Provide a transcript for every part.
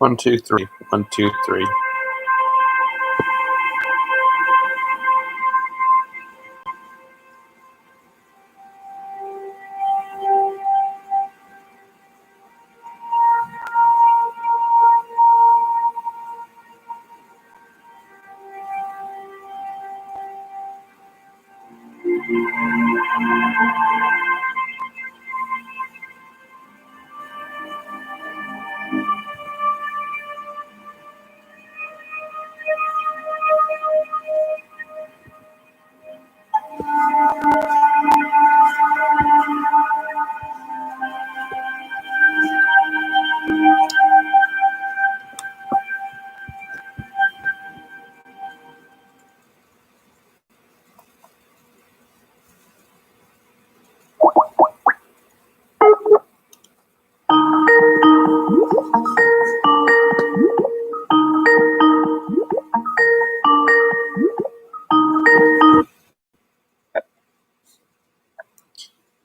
1, 2, 3. 1, 2, 3.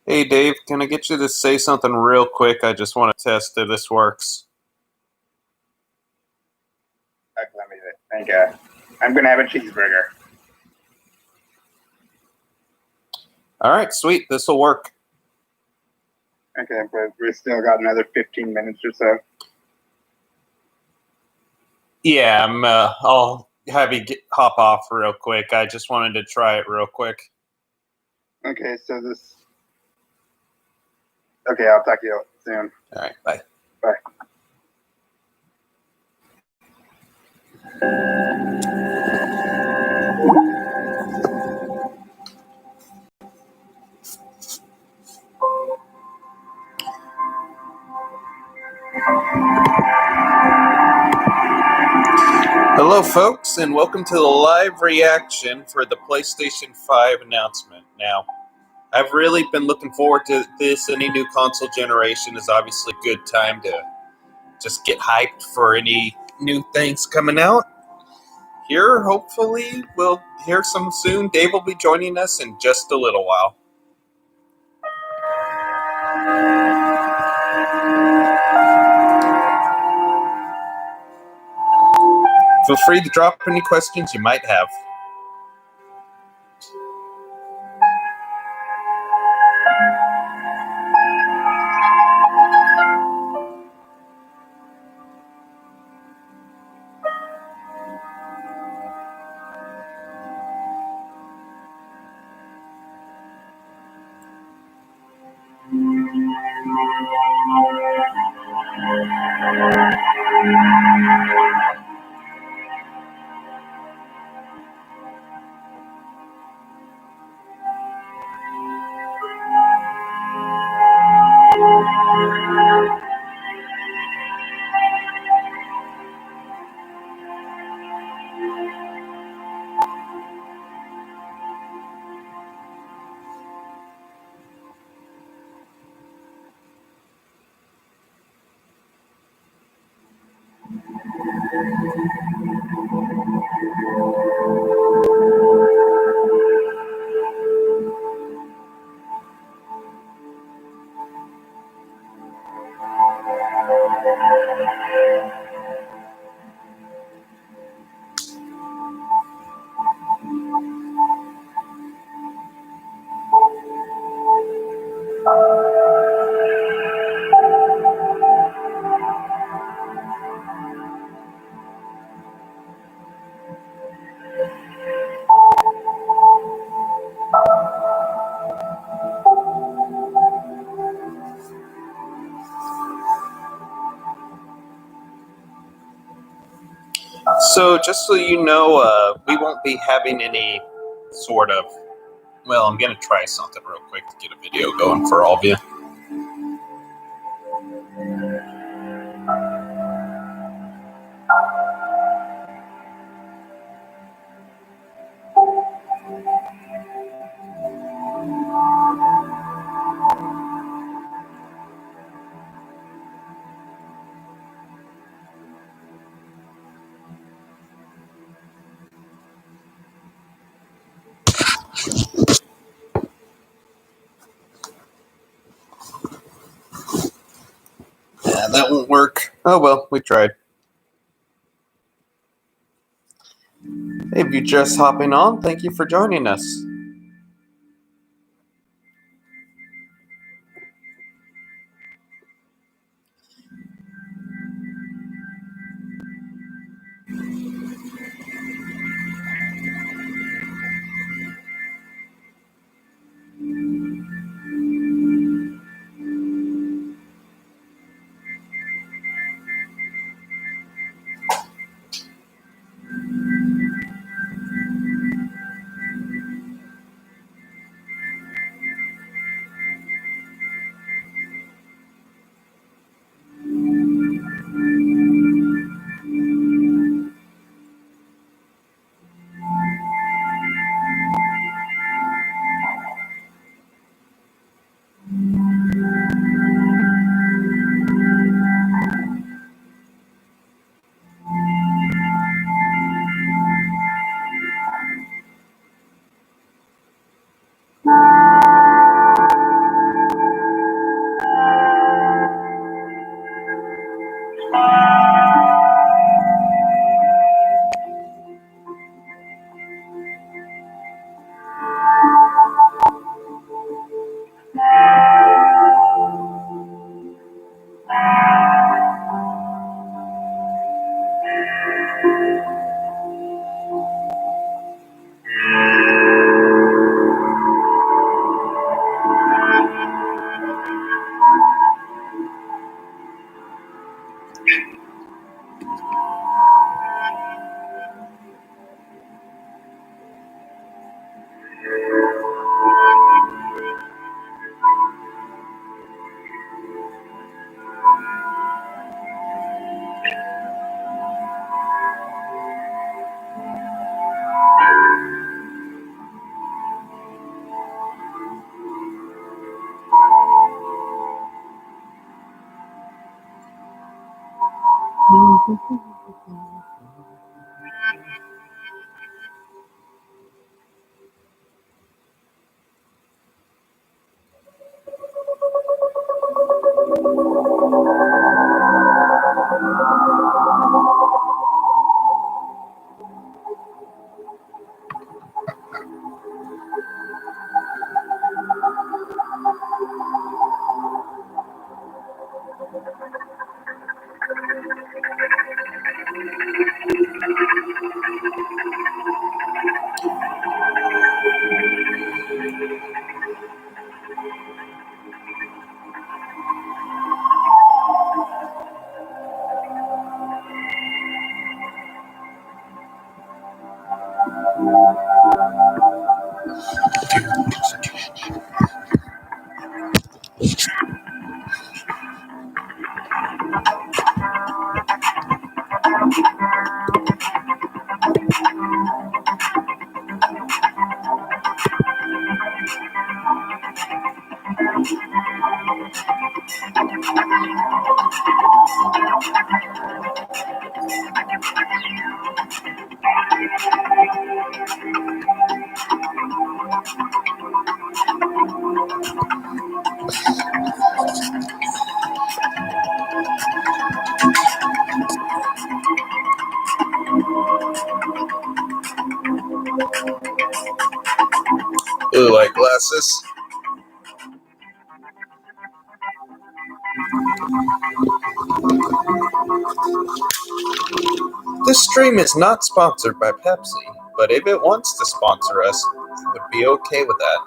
Hey Dave, can I get you to say something real quick? I just want to test if this works. Let me think. I'm going to have a cheeseburger. All right, sweet. This will work. Okay, but we still got another 15 minutes or so. Yeah, I'll have you hop off real quick. I just wanted to try it real quick. Okay, so this... Okay, I'll talk to you soon. All right, bye. Bye. Hello, folks, and welcome to the live reaction for the PlayStation 5 announcement. Now, I've really been looking forward to this. Any new console generation is obviously a good time to just get hyped for any new things coming out. Here, hopefully, we'll hear some soon. Dave will be joining us in just a little while. Feel free to drop any questions you might have. So, just so you know, we won't be having any sort of... Well, I'm going to try something real quick to get a video going for all of you. Yeah, that won't work. Oh well, we tried. If you're just hopping on, thank you for joining us. Blue light glasses. This stream is not sponsored by Pepsi, but if it wants to sponsor us, would be okay with that.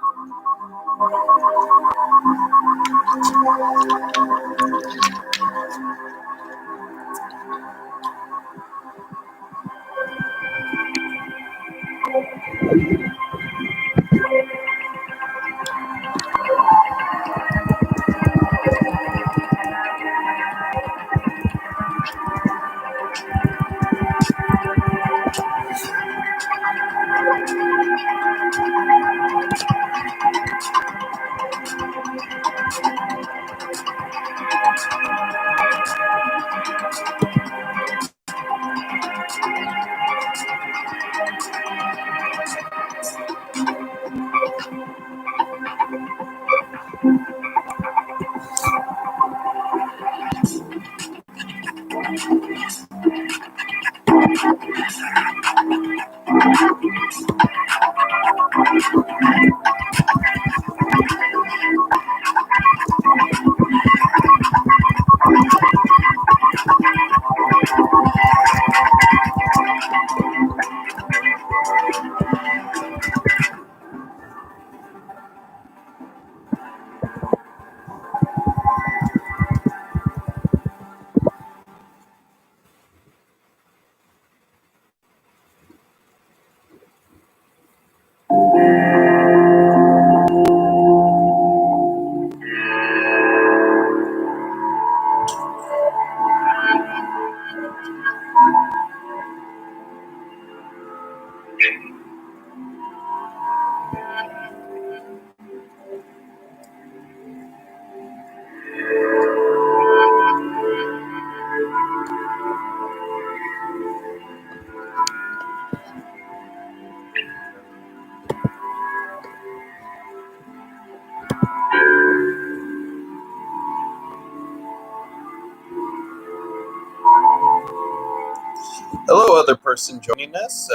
Hello, other person joining us.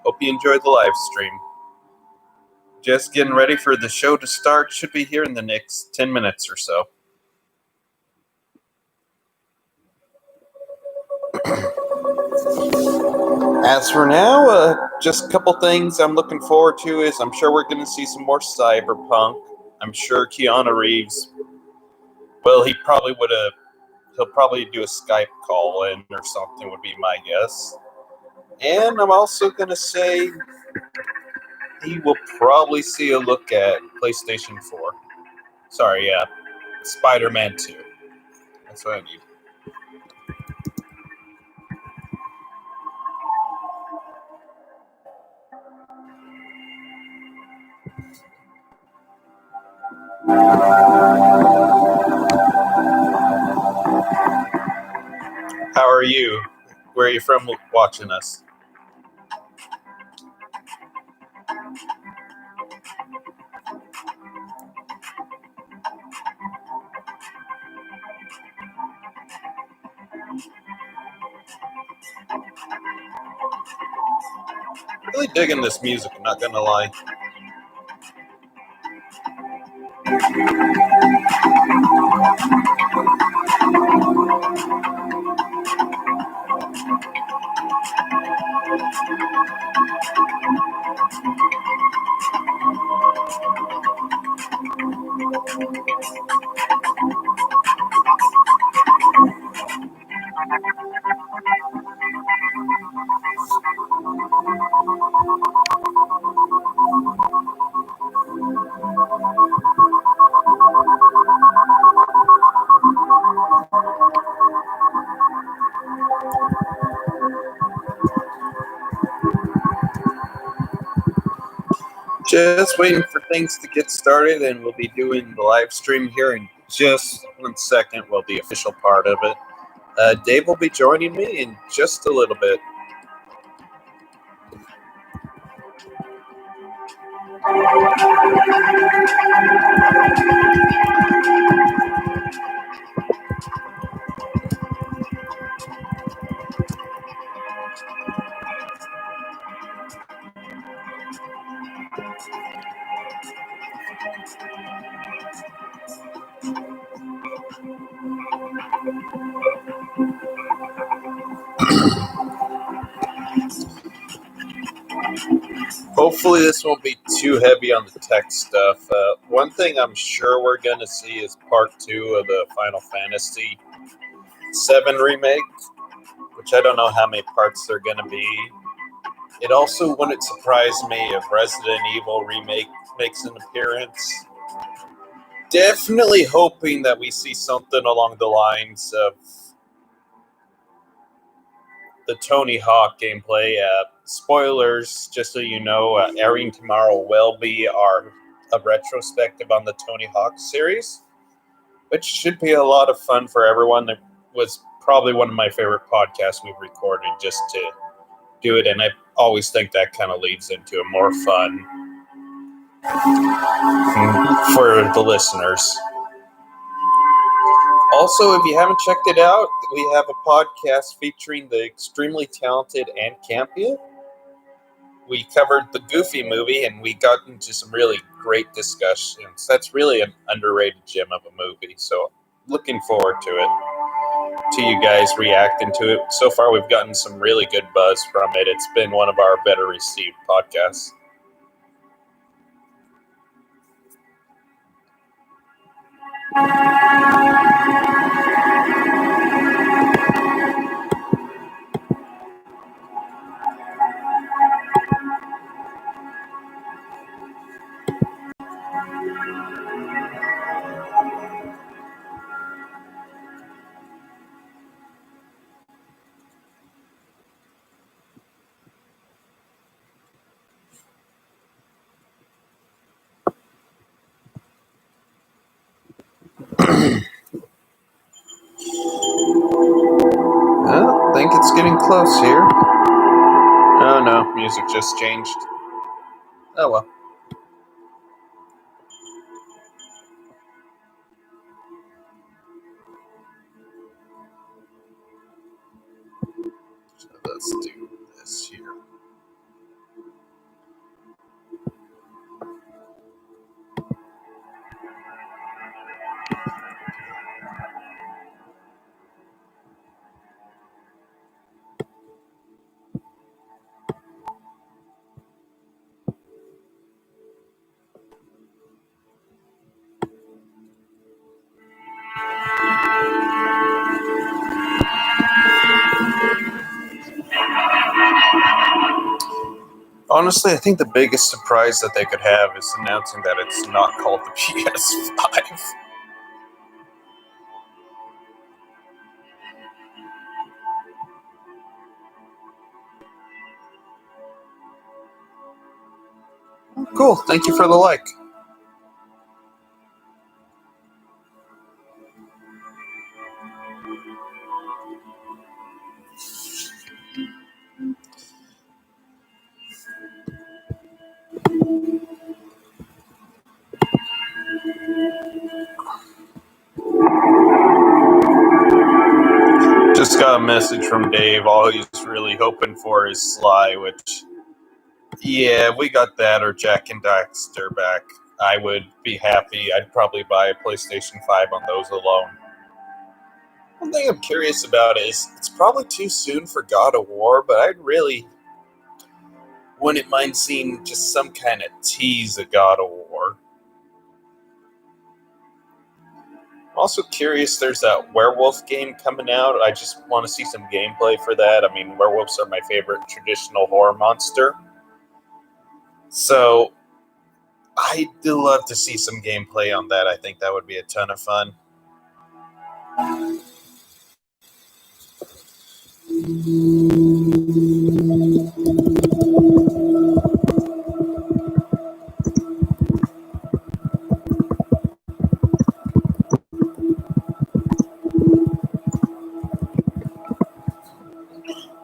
Hope you enjoyed the live stream. Just getting ready for the show to start. Should be here in the next 10 minutes or so. As for now, just a couple things I'm looking forward to is I'm sure we're going to see some more Cyberpunk. I'm sure Keanu Reeves, well, he'll probably do a Skype call in or something would be my guess. And I'm also going to say he will probably see a look at PlayStation 4. Sorry, Spider-Man 2. That's what I need. How are you? Where are you from watching us? Really digging this music, I'm not gonna lie. Just waiting for things to get started, and we'll be doing the live stream here in just 1 second. Well, the official part of it. Dave will be joining me in just a little bit. Hopefully this won't be too heavy on the tech stuff. One thing I'm sure we're going to see is part 2 of the Final Fantasy VII remake, which I don't know how many parts they're going to be. It also wouldn't surprise me if Resident Evil remake makes an appearance. Definitely hoping that we see something along the lines of the Tony Hawk gameplay. Spoilers, just so you know, airing tomorrow will be a retrospective on the Tony Hawk series, which should be a lot of fun for everyone. It was probably one of my favorite podcasts we've recorded just to do it, and I always think that kind of leads into a more fun for the listeners. Also, if you haven't checked it out, we have a podcast featuring the extremely talented Ann Campion. We covered the Goofy movie, and we got into some really great discussions. That's really an underrated gem of a movie, so looking forward to it, to you guys reacting to it. So far, we've gotten some really good buzz from it. It's been one of our better received podcasts. I think it's getting close here. Oh no, music just changed. Oh well. let's do this here. Honestly, I think the biggest surprise that they could have is announcing that it's not called the PS5. Cool, thank you for the like. Just got a message from Dave. All he's really hoping for is Sly, which, yeah, we got that or Jack and Daxter back. I would be happy. I'd probably buy a PlayStation 5 on those alone. One thing I'm curious about is it's probably too soon for God of War, but I really wouldn't mind seeing just some kind of tease of God of War. I'm also curious, there's that werewolf game coming out. I just want to see some gameplay for that. I mean, werewolves are my favorite traditional horror monster. So, I'd love to see some gameplay on that. I think that would be a ton of fun.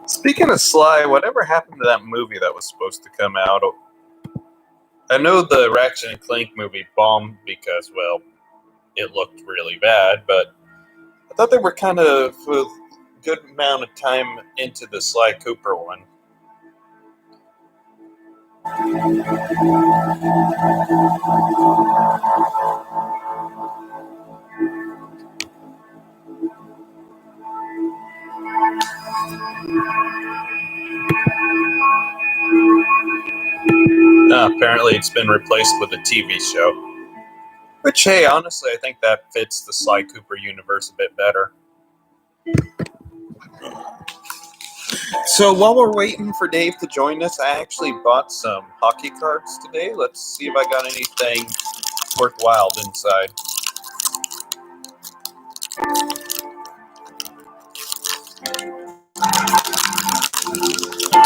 Speaking of Sly, whatever happened to that movie that was supposed to come out? I know the Ratchet and Clank movie bombed because, well, it looked really bad, but I thought they were kind of a good amount of time into the Sly Cooper one. Apparently it's been replaced with a TV show. Which, hey, honestly, I think that fits the Sly Cooper universe a bit better. So while we're waiting for Dave to join us, I actually bought some hockey cards today. Let's see if I got anything worthwhile inside.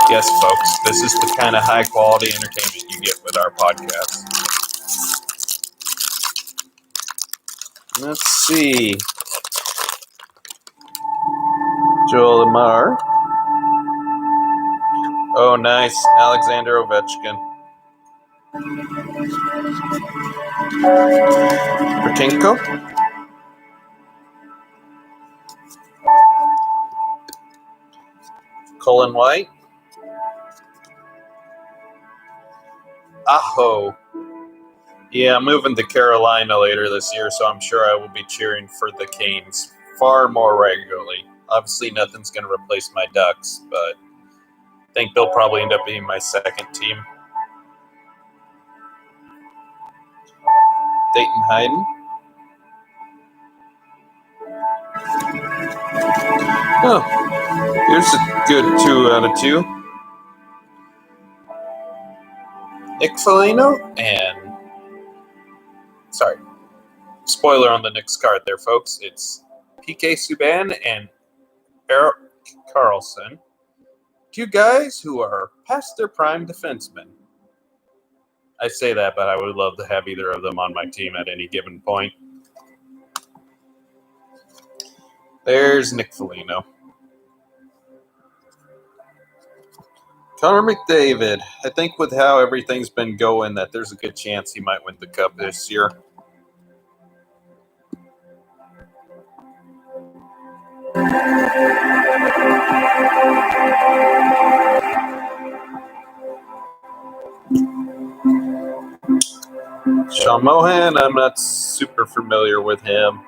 Yes, folks, this is the kind of high-quality entertainment you get with our podcast. Let's see. Joel Embiid. Oh, nice. Alexander Ovechkin. Pertinko. Colin White. Aho. Yeah, I'm moving to Carolina later this year, so I'm sure I will be cheering for the Canes far more regularly. Obviously, nothing's going to replace my Ducks, but I think they'll probably end up being my second team. Dayton Hayden. Oh, here's a good 2 out of 2. Nick Foligno and... Sorry. Spoiler on the next card there, folks. It's PK Subban and Erik Karlsson. 2 guys who are past their prime defensemen. I say that, but I would love to have either of them on my team at any given point. There's Nick Foligno. Connor McDavid. I think with how everything's been going that there's a good chance he might win the Cup this year. Sean Mohan, I'm not super familiar with him.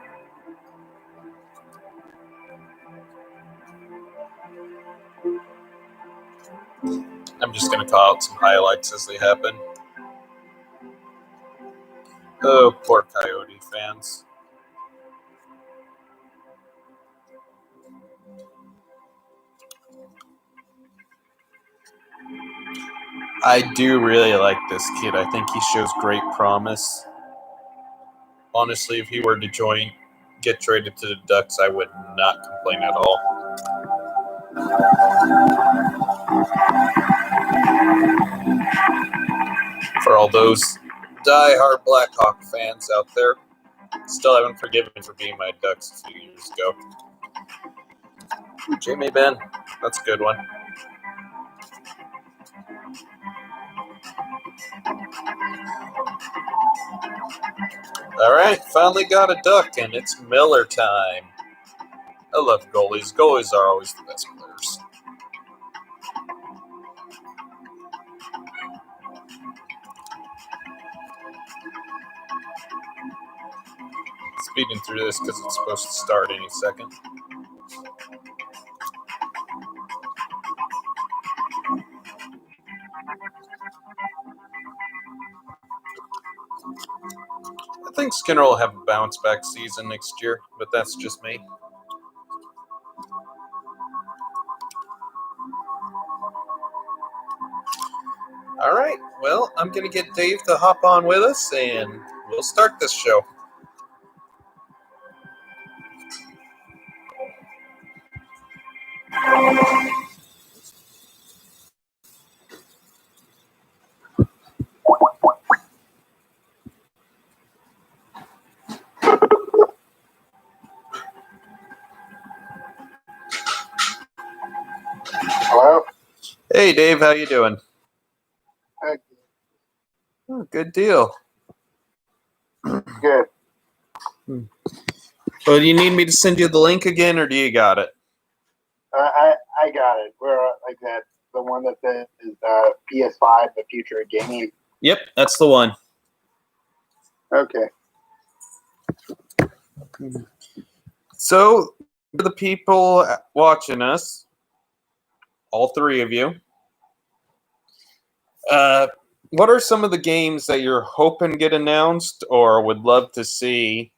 I'm just going to call out some highlights as they happen. Oh, poor Coyote fans. I do really like this kid. I think he shows great promise. Honestly, if he were to get traded to the Ducks, I would not complain at all. For all those die-hard Blackhawk fans out there, still haven't forgiven me for being my Ducks a few years ago. Jamie Benn, that's a good one. All right, finally got a Duck, and it's Miller time. I love goalies. Goalies are always the best players. Speeding through this because it's supposed to start any second. I think Skinner will have a bounce-back season next year, but that's just me. All right, well, I'm going to get Dave to hop on with us, and we'll start this show. Hello? Hey, Dave, how you doing? Hey, Oh, good deal. good. Well, do you need me to send you the link again, or do you got it? I got it. We're like that. The one that says PS5, the future of gaming. Yep, that's the one. Okay. So, for the people watching us, all three of you, what are some of the games that you're hoping get announced or would love to see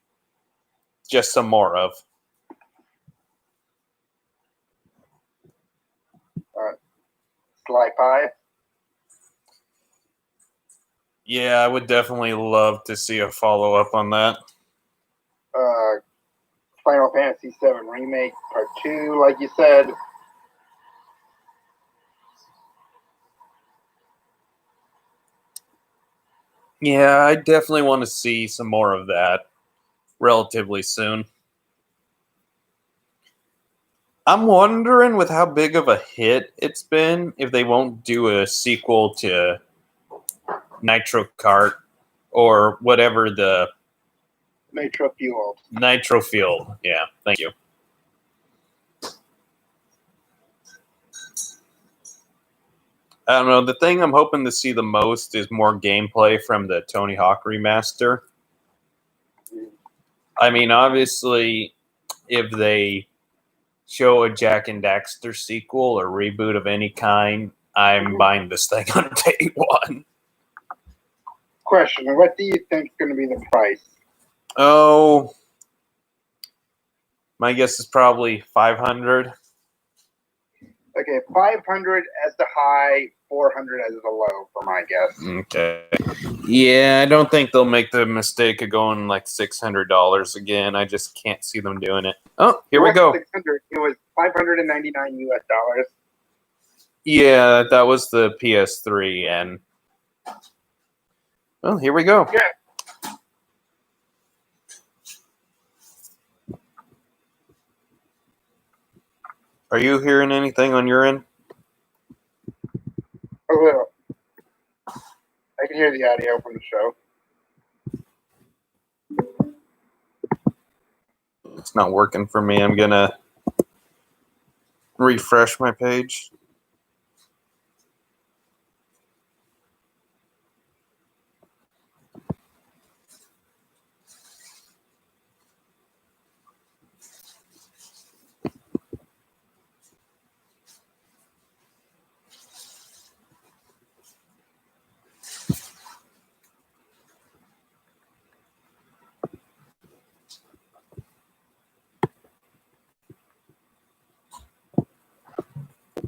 just some more of? Sly Pie. Yeah, I would definitely love to see a follow-up on that. Final Fantasy VII Remake Part 2, like you said. Yeah, I definitely want to see some more of that relatively soon. I'm wondering, with how big of a hit it's been, if they won't do a sequel to Nitro Kart or whatever the Nitro Fueled. Nitro Field. Yeah, thank you. I don't know. The thing I'm hoping to see the most is more gameplay from the Tony Hawk remaster. I mean, obviously, if they show a Jack and Daxter sequel or reboot of any kind, I'm buying this thing on day one. Question: what do you think is going to be the price? Oh, my guess is probably 500. Okay, 500 as the high, 400 as the low, for my guess. Okay. Yeah, I don't think they'll make the mistake of going like $600 again. I just can't see them doing it. Oh, here we go. 600. It was $599 US. Yeah, that was the PS3, and well, here we go. Yeah. Are you hearing anything on your end? A little. I can hear the audio from the show. It's not working for me. I'm gonna refresh my page.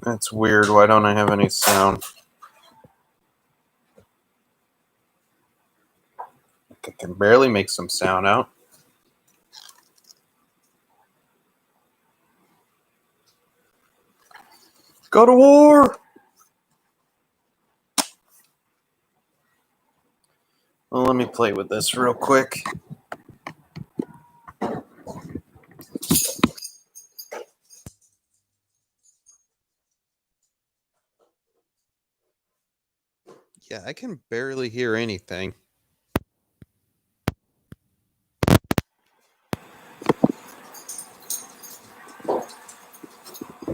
That's weird. Why don't I have any sound? I can barely make some sound out. Go to war! Well, let me play with this real quick. Yeah, I can barely hear anything.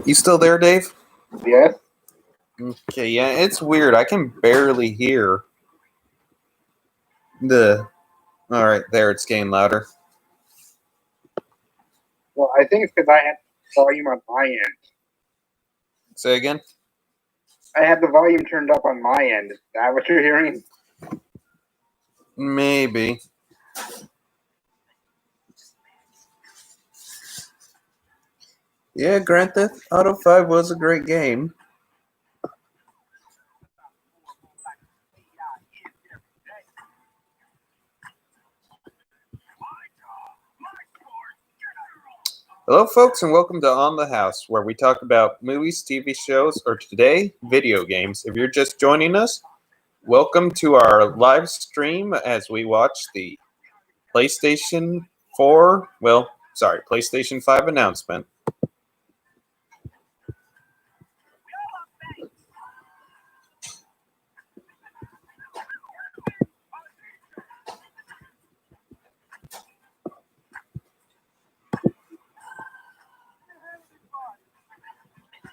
You still there, Dave? Yes. Okay, yeah, it's weird. I can barely hear the... All right, there, it's getting louder. Well, I think it's because I had volume on my end. Say again? I had the volume turned up on my end. Is that what you're hearing? Maybe. Yeah, Grand Theft Auto 5 was a great game. Hello, folks, and welcome to On the House, where we talk about movies, TV shows, or today, video games. If you're just joining us, welcome to our live stream as we watch the PlayStation 5 announcement.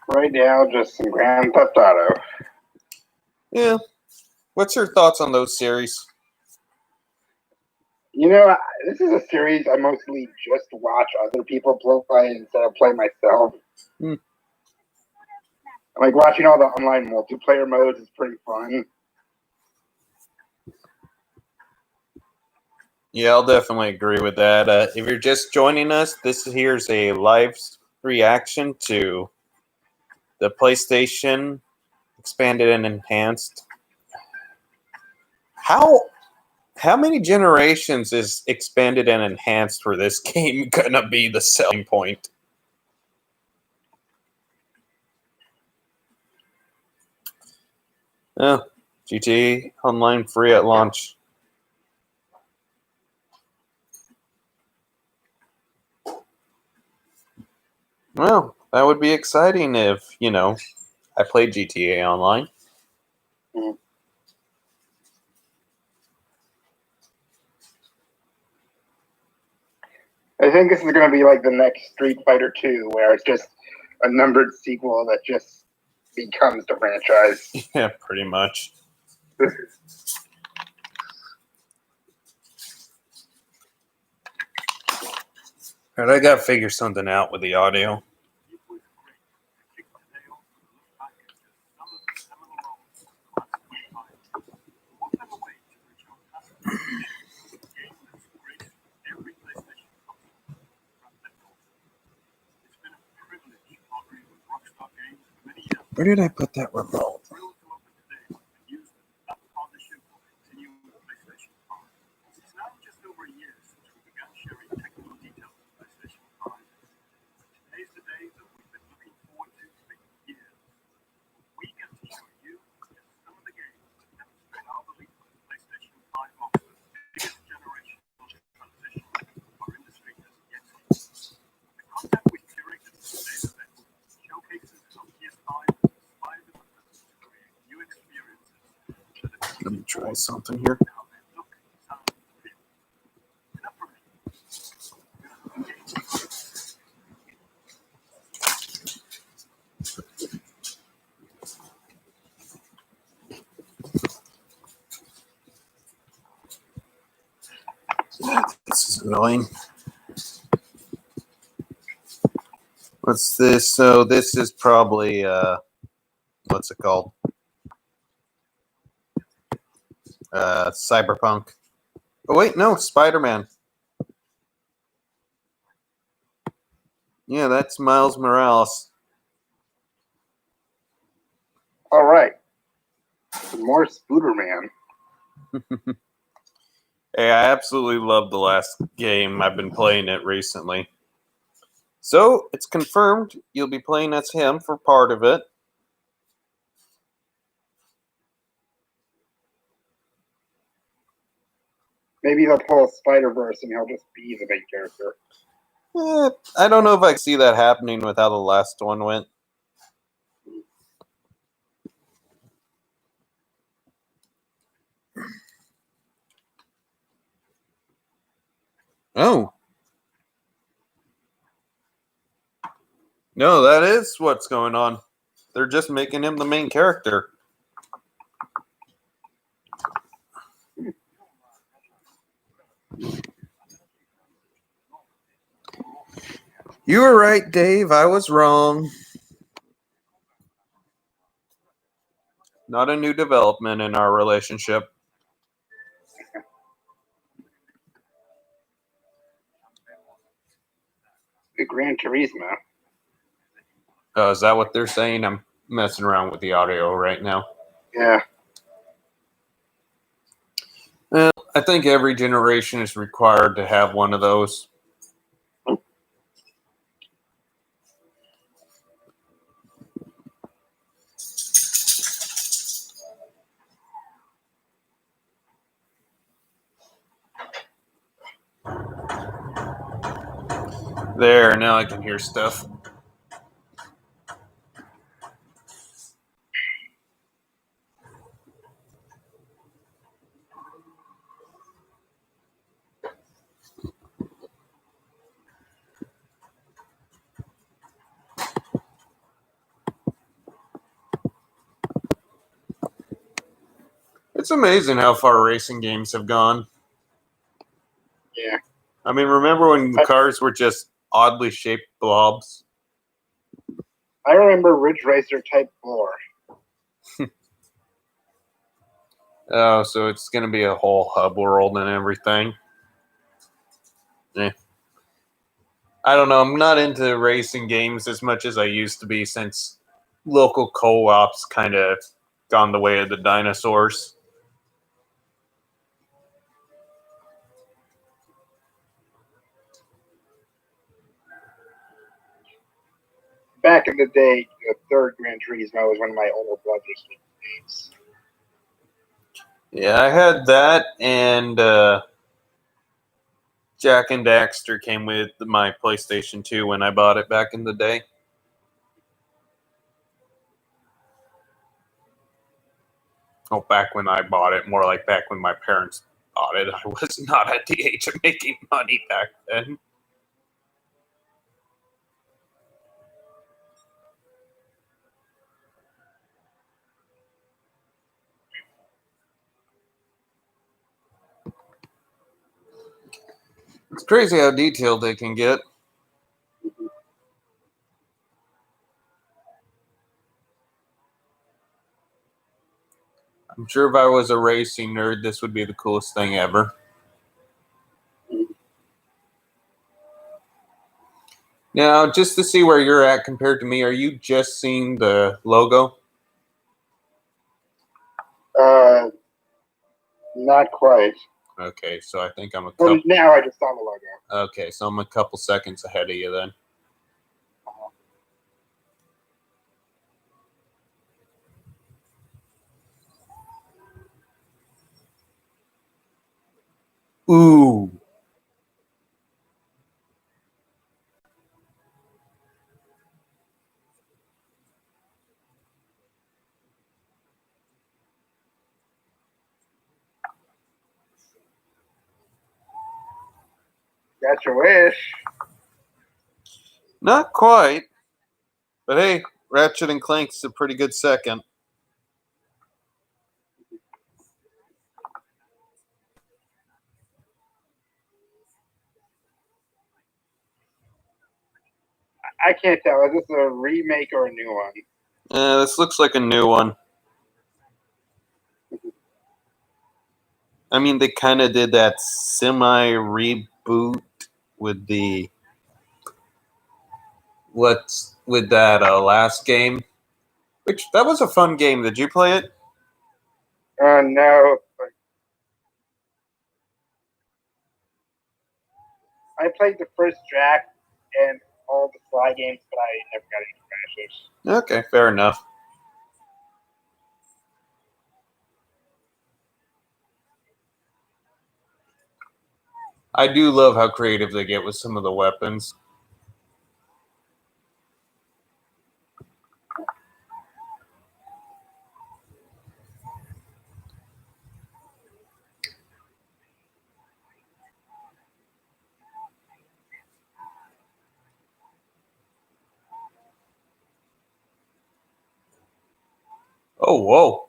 Right now, just some Grand Theft Auto. Yeah. What's your thoughts on those series? You know, this is a series I mostly just watch other people play instead of play myself. Like watching all the online multiplayer modes is pretty fun. Yeah, I'll definitely agree with that. If you're just joining us, here's a live reaction to the PlayStation expanded and enhanced. How many generations is expanded and enhanced for this game gonna be the selling point? Oh, GTA Online free at launch. Well, that would be exciting if, I played GTA Online. I think this is going to be like the next Street Fighter 2, where it's just a numbered sequel that just becomes the franchise. Yeah, pretty much. All right, I gotta figure something out with the audio. Where did I put that remote? Let me try something here. This is annoying. What's this? So this is probably what's it called? Cyberpunk. Oh wait, no, Spider-Man. Yeah, that's Miles Morales. All right. Some more Spooderman. Hey, I absolutely love the last game. I've been playing it recently. So, it's confirmed you'll be playing as him for part of it. Maybe they'll pull a Spider-Verse and he'll just be the main character. I don't know if I can see that happening with how the last one went. Oh. No, that is what's going on. They're just making him the main character. You were right, Dave. I was wrong. Not a new development in our relationship. The Gran Turismo. Is that what they're saying? I'm messing around with the audio right now. Yeah. Well, I think every generation is required to have one of those. There, now I can hear stuff. It's amazing how far racing games have gone. Yeah. I mean, remember when the cars were just oddly shaped blobs? I remember Ridge Racer Type 4. Oh, so it's going to be a whole hub world and everything. I don't know. I'm not into racing games as much as I used to be since local co-ops kind of gone the way of the dinosaurs. Back in the day, the third Gran Turismo was one of my older brother's games. Yeah, I had that, and Jack and Daxter came with my PlayStation 2 when I bought it back in the day. Oh, back when I bought it, more like back when my parents bought it. I was not at the age of making money back then. It's crazy how detailed they can get. I'm sure if I was a racing nerd, this would be the coolest thing ever. Now, just to see where you're at compared to me, are you just seeing the logo? Not quite. Okay, so I think I'm a Well, couple. now I just saw the logo. Okay, so I'm a couple seconds ahead of you then. Ooh. That's your wish. Not quite. But hey, Ratchet and Clank's a pretty good second. I can't tell. Is this a remake or a new one? This looks like a new one. I mean, they kind of did that semi-reboot with the... with that last game. Which that was a fun game. Did you play it? No. I played the first Jack and all the Sly games, but I never got any finishes. Okay, fair enough. I do love how creative they get with some of the weapons. Oh, whoa.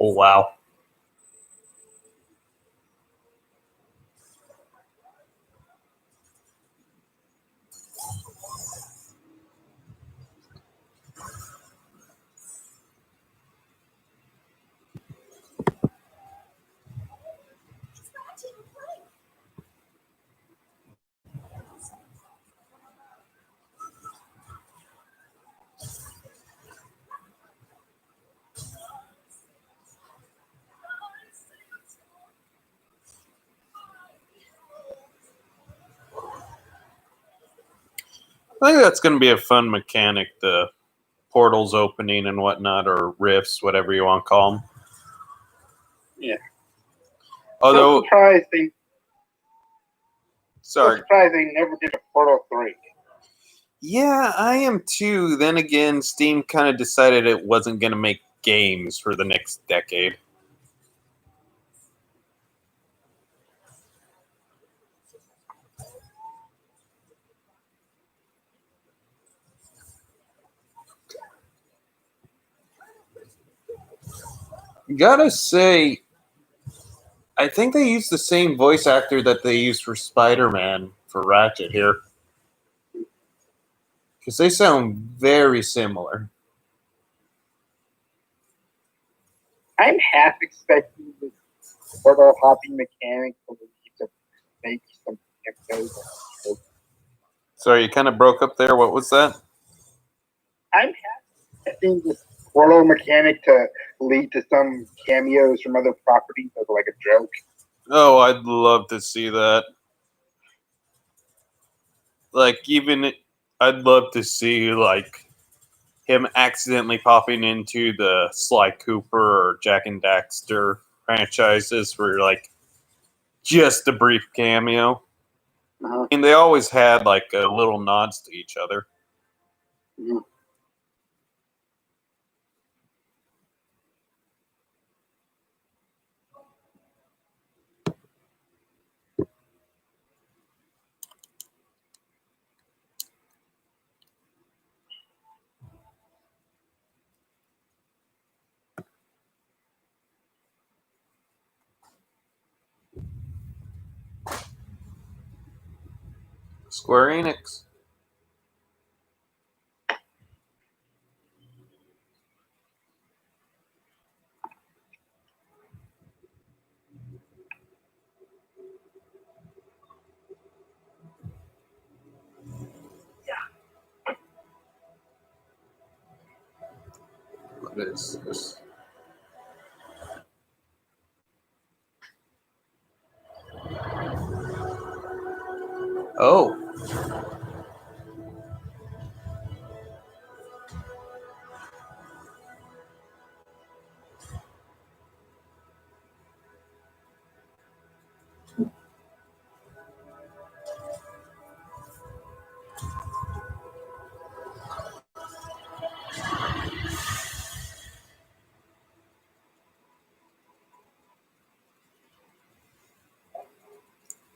Oh, wow. I think that's going to be a fun mechanic, the portals opening and whatnot, or rifts, whatever you want to call them. Yeah. Although, surprised they sorry. never did a Portal 3. Yeah, I am too. Then again, Steam kind of decided it wasn't going to make games for the next decade. Gotta say, I think they used the same voice actor that they used for Spider-Man for Ratchet here. Because they sound very similar. I'm half expecting this portal hopping mechanic to make some episodes. Sorry, you kind of broke up there. What was that? I'm half expecting this portal mechanic to lead to some cameos from other properties as like a joke. Oh, I'd love to see that. Like, even I'd love to see like him accidentally popping into the Sly Cooper or Jack and Daxter franchises for like just a brief cameo. Uh-huh. And they always had like little nods to each other. Mm-hmm. Square Enix. What is this? Oh.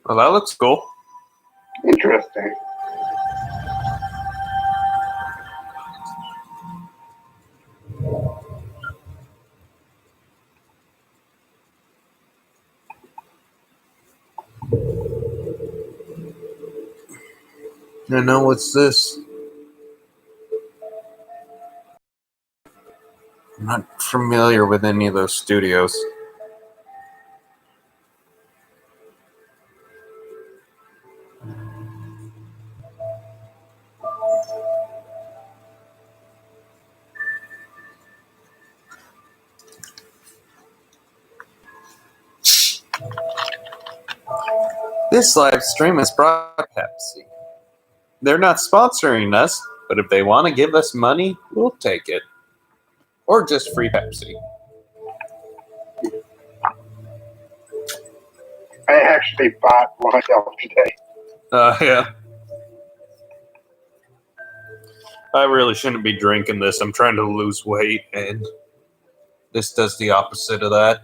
Well, that looks cool. Interesting. I know, what's this? I'm not familiar with any of those studios. This live stream is brought by Pepsi. They're not sponsoring us, but if they want to give us money, we'll take it. Or just free Pepsi. I actually bought one myself today. Yeah. I really shouldn't be drinking this. I'm trying to lose weight, and this does the opposite of that.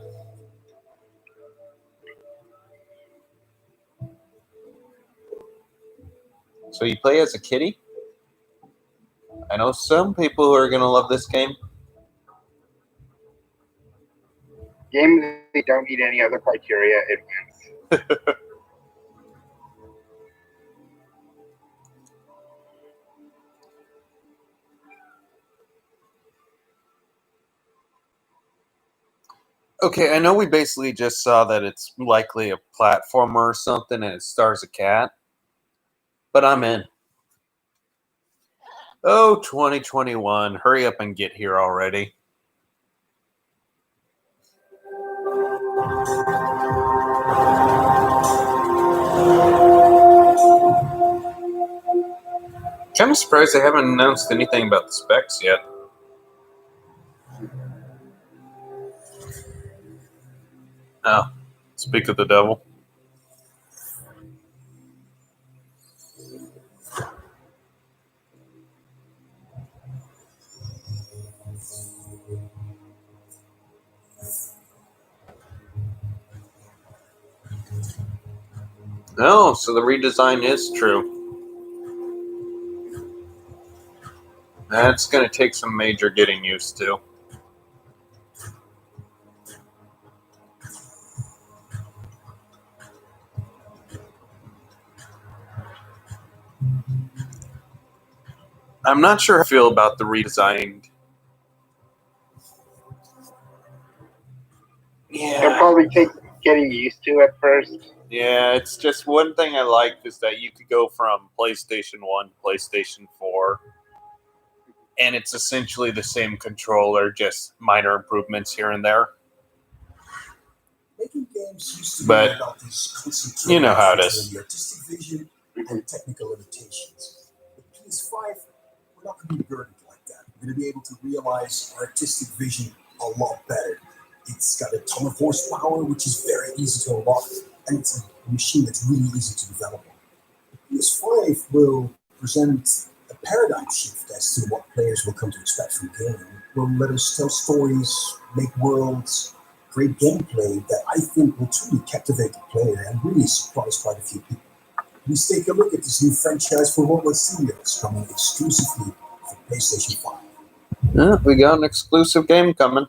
So you play as a kitty? I know some people who are going to love this game. Games that don't meet any other criteria, it wins. Okay, I know we basically just saw that it's likely a platformer or something and it stars a cat, but I'm in. Oh, 2021, hurry up and get here already. Kind of surprised they haven't announced anything about the specs yet. Oh, speak of the devil. Oh, so the redesign is true. That's going to take some major getting used to. I'm not sure how I feel about the redesigned. It'll probably take getting used to at first. Yeah, it's just one thing I liked is that you could go from PlayStation 1 to PlayStation 4, and it's essentially the same controller, just minor improvements here and there. Making games used to But be about these concentrated you know how it efforts is. on the artistic vision and technical limitations. With PS5, we're not going to be burdened like that. We're going to be able to realize our artistic vision a lot better. It's got a ton of horsepower, which is very easy to unlock, and it's a machine that's really easy to develop. PS5 will present a paradigm shift as to what players will come to expect from gaming. It will let us tell stories, make worlds, great gameplay that I think will truly captivate the player and really surprise quite a few people. Please take a look at this new franchise for Hogwarts Studios coming exclusively for PlayStation 5. Yeah, we got an exclusive game coming.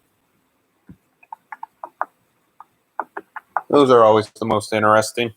Those are always the most interesting.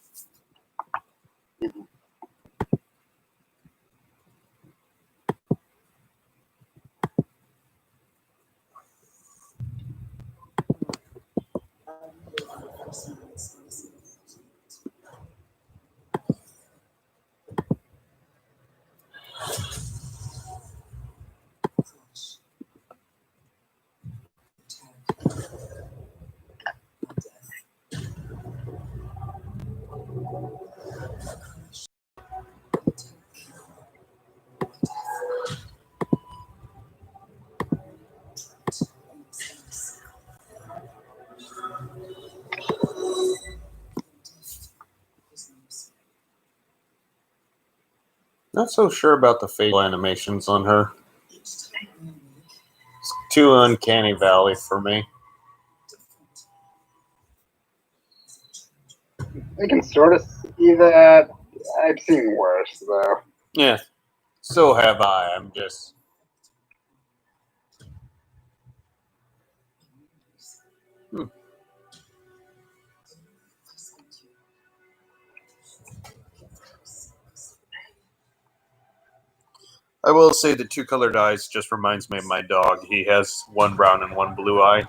Not so sure about the facial animations on her. It's too uncanny valley for me. I can sort of see that. I've seen worse, though. Yeah, so have I. I'm just. I will say the two colored eyes just reminds me of my dog. He has one brown and one blue eye.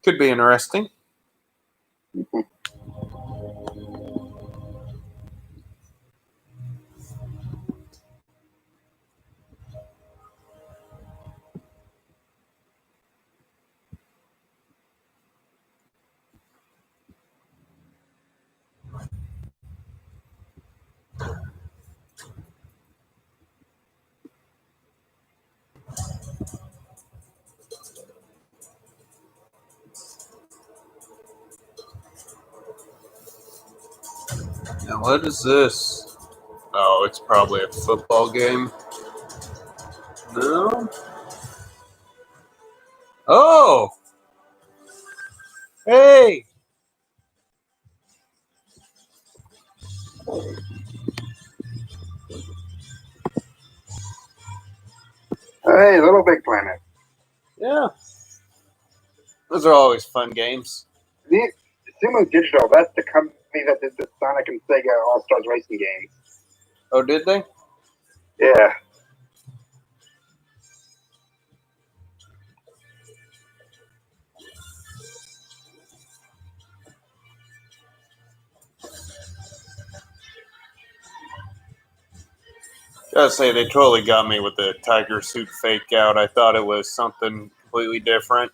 Could be interesting. Now, what is this? Oh, it's probably a football game. No? Oh! Hey! Hey, Little Big Planet. Yeah. Those are always fun games. Sumo Digital, that's the company that did the Sonic and Sega All-Stars Racing games. Oh, did they? Yeah. Gotta say, they totally got me with the tiger suit fake out. I thought it was something completely different.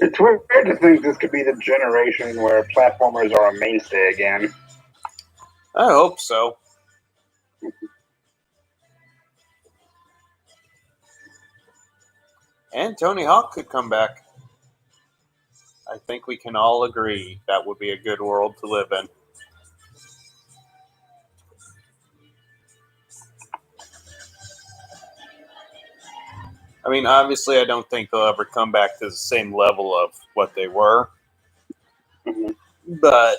It's weird to think this could be the generation where platformers are a mainstay again. I hope so. And Tony Hawk could come back. I think we can all agree that would be a good world to live in. I mean, obviously, I don't think they'll ever come back to the same level of what they were, Mhm. but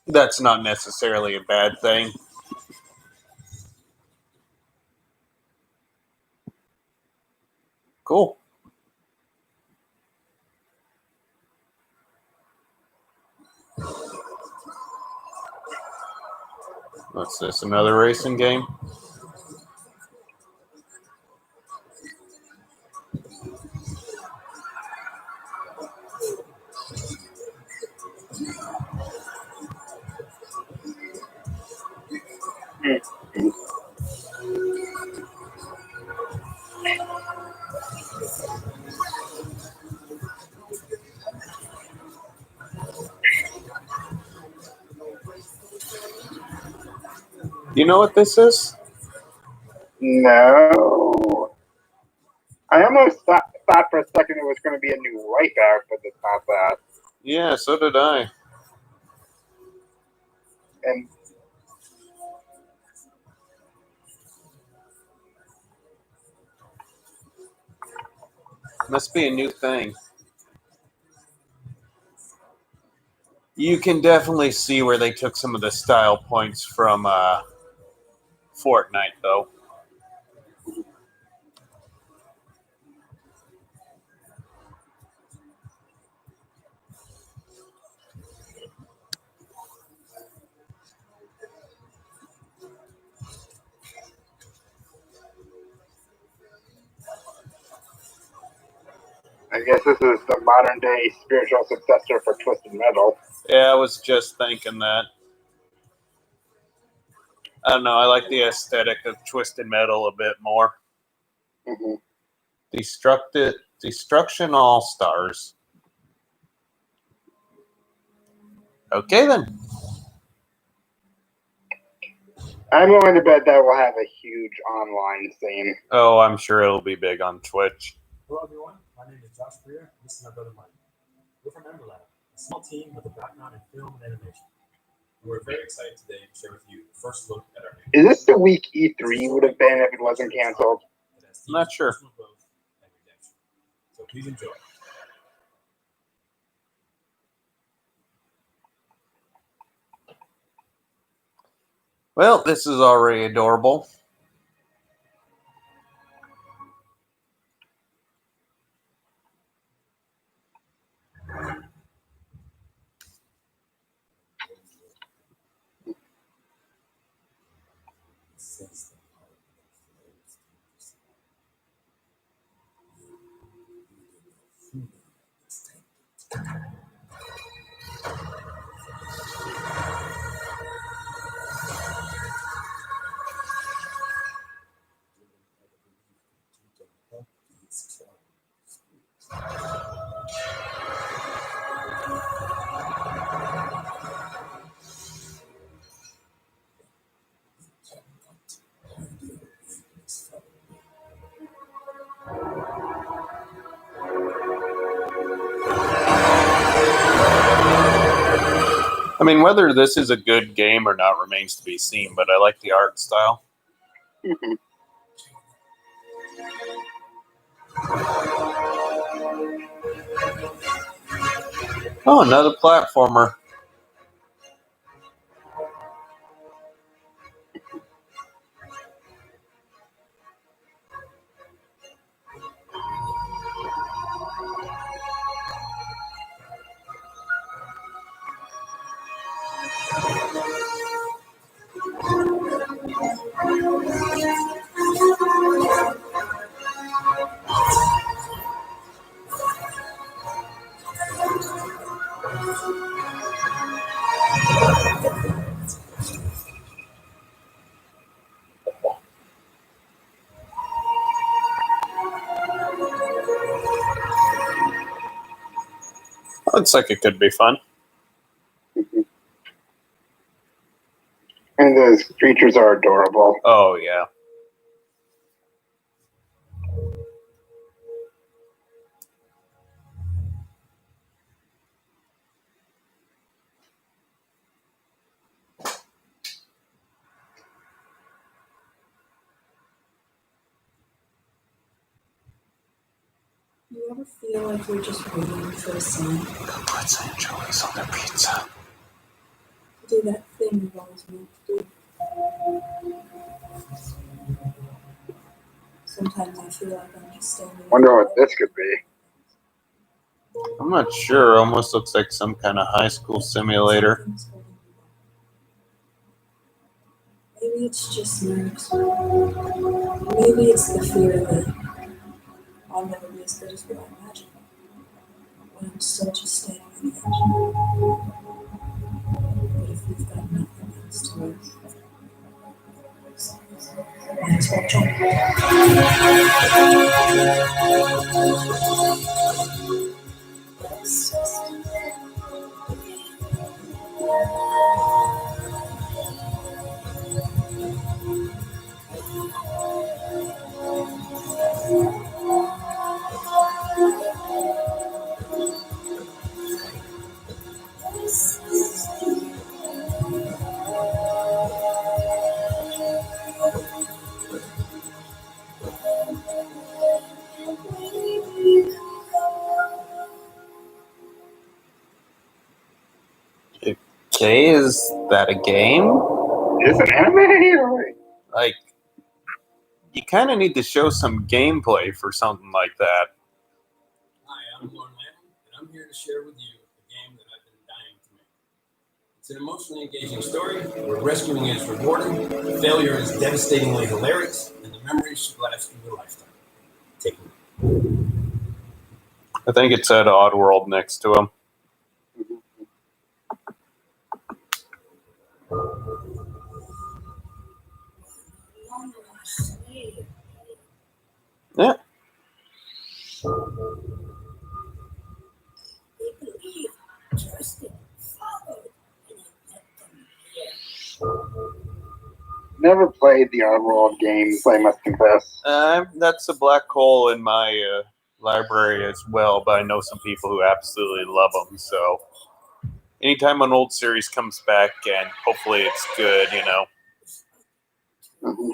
that's not necessarily a bad thing. Cool. What's this? Another racing game? You know what this is? No. I almost thought for a second it was going to be a new Wipeout, but it's not that. Yeah, so did I. And Must be a new thing. You can definitely see where they took some of the style points from Fortnite, though. I guess this is the modern day spiritual successor for Twisted Metal. Yeah, I was just thinking that. I don't know. I like the aesthetic of Twisted Metal a bit more. Hmm. Destruction All Stars. Okay then. I'm willing to bet that will have a huge online scene. Oh, I'm sure it'll be big on Twitch. Hello, everyone. My name is Josh Freer. This is my brother Mike. We're from Emberlab, a small team with a background in film and animation. We're very excited today to share with you the first look at our new. Is this the week E3 would have been if it wasn't canceled? I'm not sure. So please enjoy. Well, this is already adorable. I mean, whether this is a good game or not remains to be seen, but I like the art style. Oh, another platformer. Looks like it could be fun. And those creatures are adorable. Oh, yeah. You ever feel like you're just waiting for a sign They'll put some anchovies on their pizza. to do that thing you've always meant to do? Sometimes I feel like I'm just standing. Wonder what this could be. I'm not sure. Almost looks like some kind of high school simulator. Something's holding me back. Maybe it's just nerves. Maybe it's the fear that I'll never be as good as what I imagine. When I'm still just standing on the edge. But if we've got nothing else to lose, might as well jump. Okay, is that a game? Is this an anime? Like, you kind of need to show some gameplay for something like that. Hi, I'm Lauren Lamb, and I'm here to share with you a game that I've been dying to make. It's an emotionally engaging story where rescuing is rewarding, failure is devastatingly hilarious, and the memories should last you a lifetime. Take a look. I think it said Oddworld next to him. Yeah. They believe, trusted, followed, and I let them here. Never played the Oddworld games, I must confess. That's a black hole in my library as well, but I know some people who absolutely love them. So anytime an old series comes back, and hopefully it's good, you know. Mhm.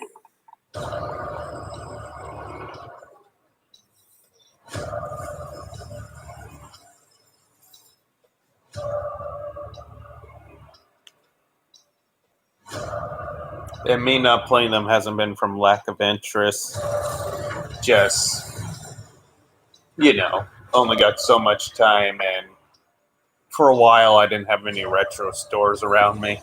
And me not playing them hasn't been from lack of interest. Just, you know, only got so much time, and for a while I didn't have many retro stores around me.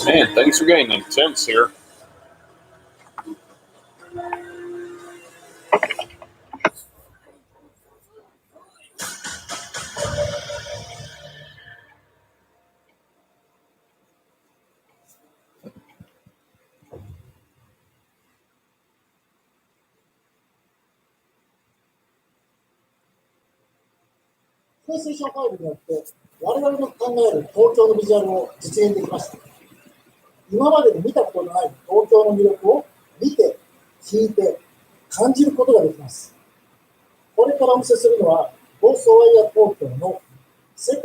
Man, things are getting intense here. PlayStation 5によって我々の考える東京のビジュアルを実現できました。今までに見たことのない東京の魅力を見て、聞いて、感じることができます。これからお見せするのは、ゴーストワイヤー東京の世界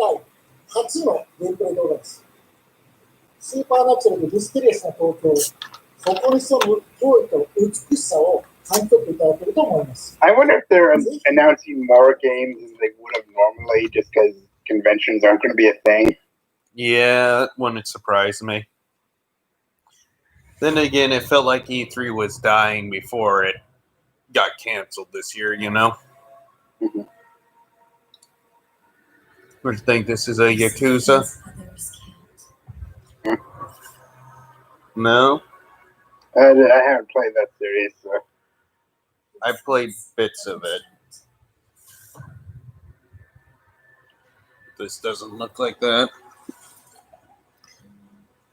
初のゲームプレイ動画です。スーパーナチュラルでミステリアスな東京、そこに潜む驚異と美しさを感じ取っていただけると思います。I wonder if they're announcing more games than they would have normally just because conventions aren't going to be a thing. Yeah, that wouldn't surprise me. Then again, it felt like E3 was dying before it got canceled this year, you know? Mhm. What do you think? This is a Yakuza? Others can't. No? I haven't played that series, so. I played bits of it. This doesn't look like that.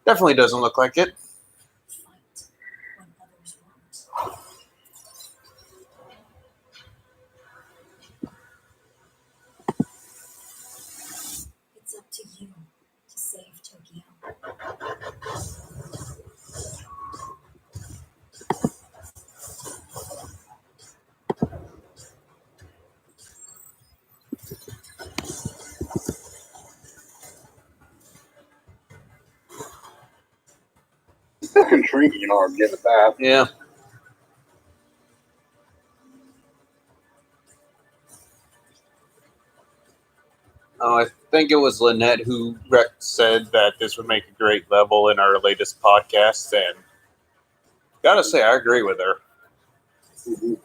Definitely doesn't look like it. Fight when others won't. It's up to you to save Tokyo. That's intriguing, I'll give it that. Yeah. Oh, I think it was Lynette who said that this would make a great level in our latest podcast, and gotta say, I agree with her. Mhm.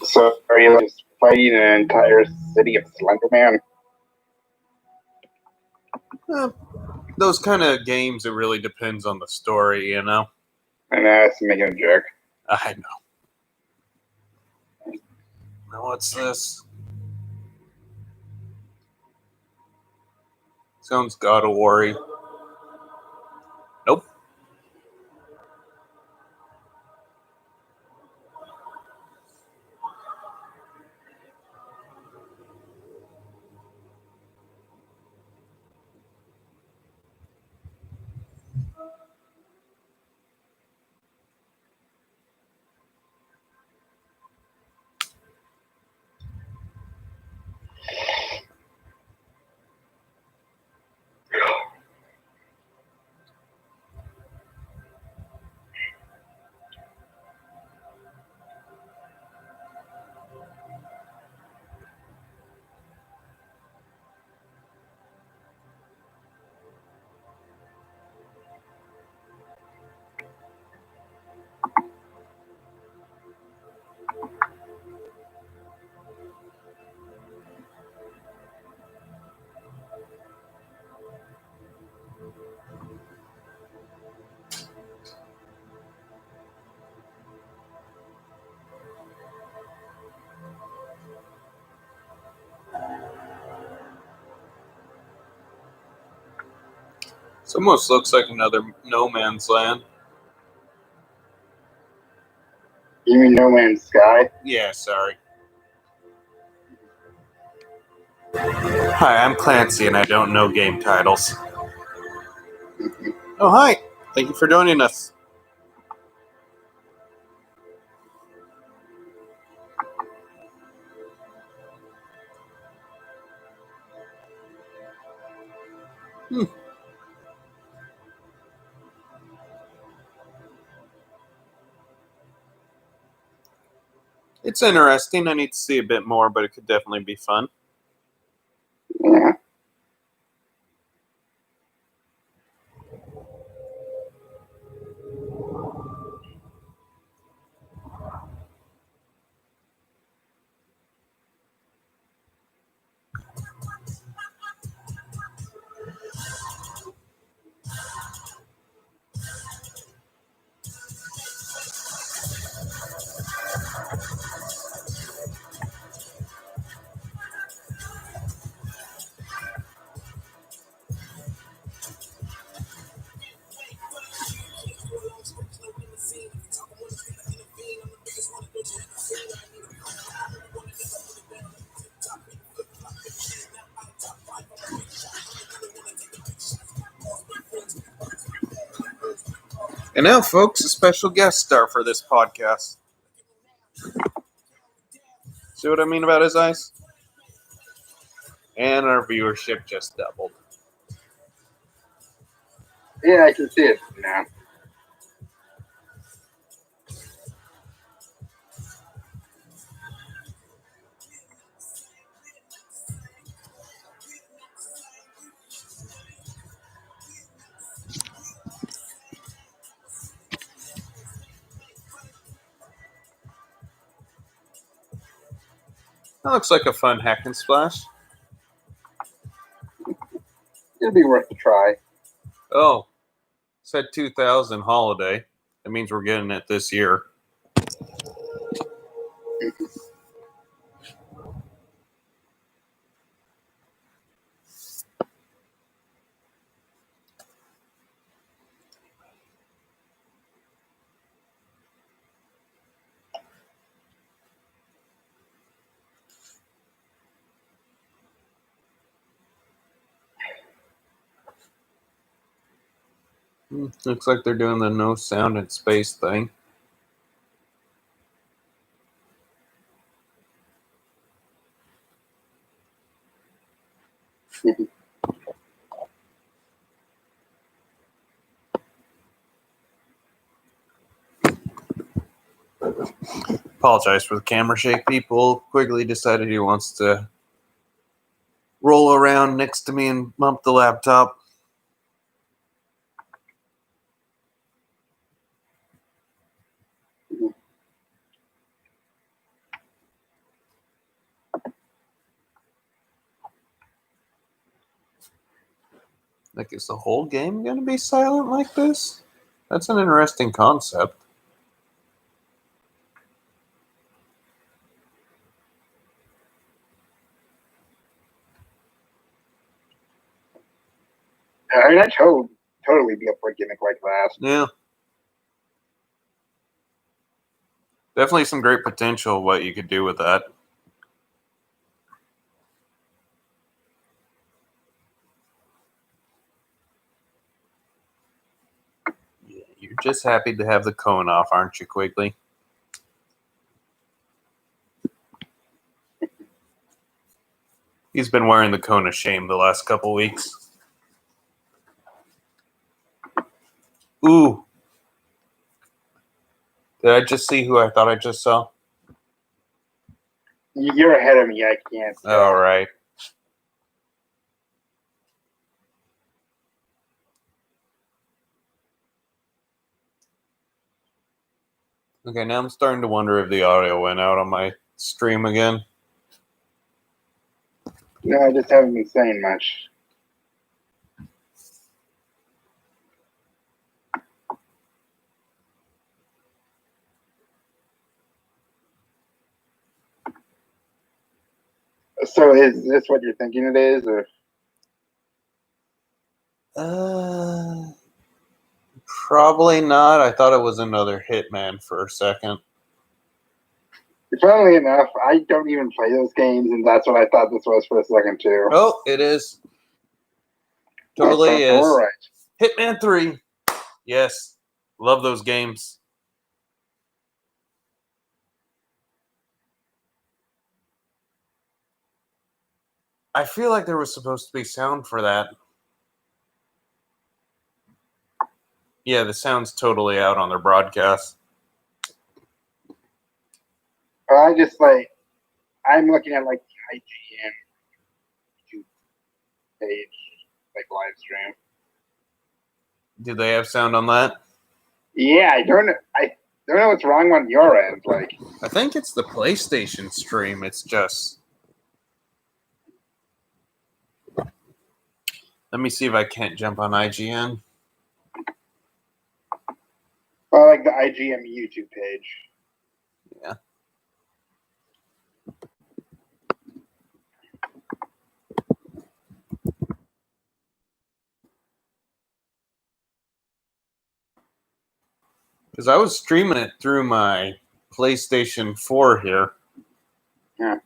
So, are you just fighting an entire city of Slenderman? Those kind of games, it really depends on the story, you know? And that's making a joke. I know. Now, what's this? Sounds God of War. Nope. almost looks like another No Man's Land. You mean No Man's Sky? Yeah, sorry. Hi, I'm Clancy, and I don't know game titles. Oh, hi. Thank you for joining us. It's interesting. I need to see a bit more, but it could definitely be fun. Yeah. And now, folks, a special guest star for this podcast. See what I mean about his eyes? And our viewership just doubled. Yeah, I can see it now. That looks like a fun hack and splash. It'd be worth a try. Oh, said 2000 holiday. That means we're getting it this year. Looks like they're doing the no sound in space thing. Apologize for the camera shake, people. Quigley decided he wants to roll around next to me and bump the laptop. Like, is the whole game going to be silent like this? That's an interesting concept. I mean, I'd totally be up for a gimmick like that. Yeah. Definitely some great potential what you could do with that. Yeah, you're just happy to have the cone off, aren't you, Quigley? He's been wearing the cone of shame the last couple weeks. Ooh. Did I just see who I thought I just saw? You're ahead of me. I can't. All right. Okay, now I'm starting to wonder if the audio went out on my stream again. No, I just haven't been saying much. So is this what you're thinking it is, or? Probably not. I thought it was another Hitman for a second. Funnily enough, I don't even play those games, and that's what I thought this was for a second too. Oh, it is. Totally So is. we're right. Hitman 3. Yes. Love those games. I feel like there was supposed to be sound for that. Yeah, the sound's totally out on their broadcast. I just I'm looking at like the IGN YouTube page, like live stream. Do they have sound on that? Yeah, I don't know what's wrong on your end. Like, I think it's the PlayStation stream. It's just. Let me see if I can't jump on IGN. well, like the IGN YouTube page. Yeah. Because I was streaming it through my PlayStation 4 here. Yeah.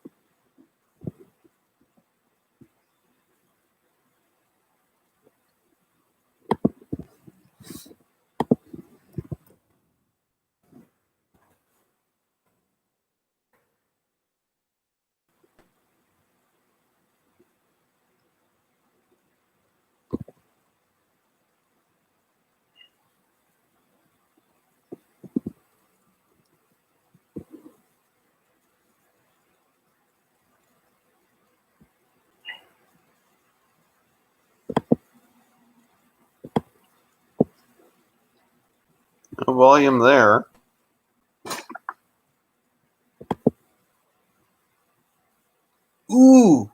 No volume there. Ooh!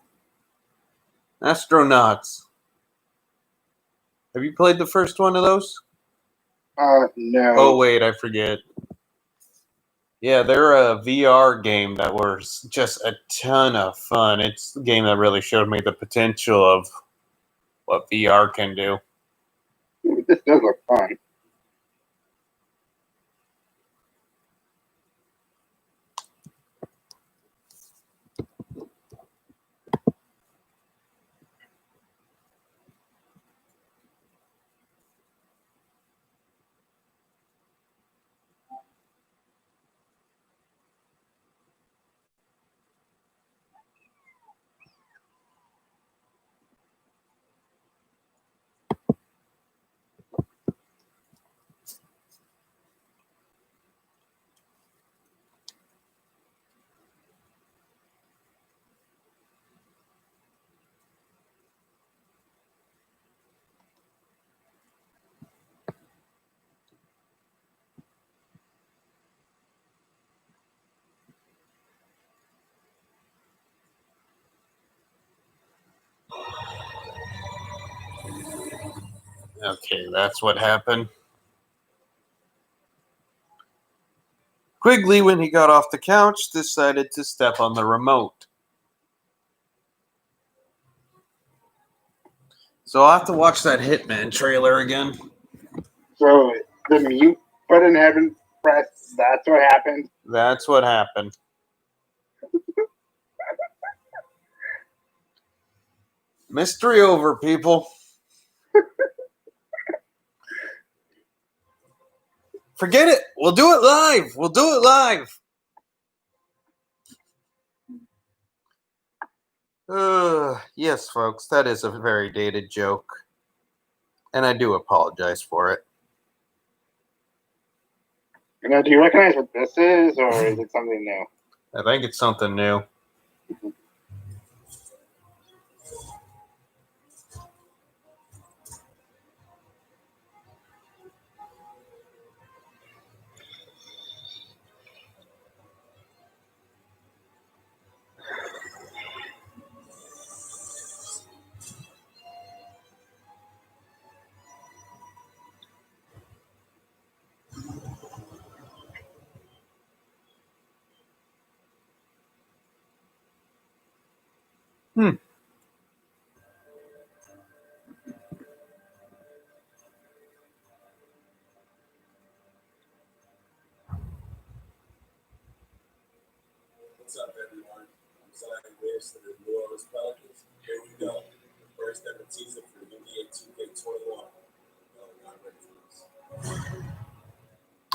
Astronauts. Have you played the first one of those? No. Oh, wait, I forget. Yeah, they're a VR game that was just a ton of fun. It's the game that really showed me the potential of what VR can do. This does look fun. Okay, that's what happened. Quigley, when he got off the couch, decided to step on the remote. So I'll have to watch that Hitman trailer again. So the mute button had been pressed. That's what happened. That's what happened. Mystery over, people. Forget it. We'll do it live. We'll do it live. Yes, folks, that is a very dated joke. And I do apologize for it. Do you recognize what this is, or is it something new? I think it's something new. What's up, everyone? I'm Zion Williams for the New Orleans Pelicans. Here we go. The first ever teaser for NBA 2K21. No, not ready for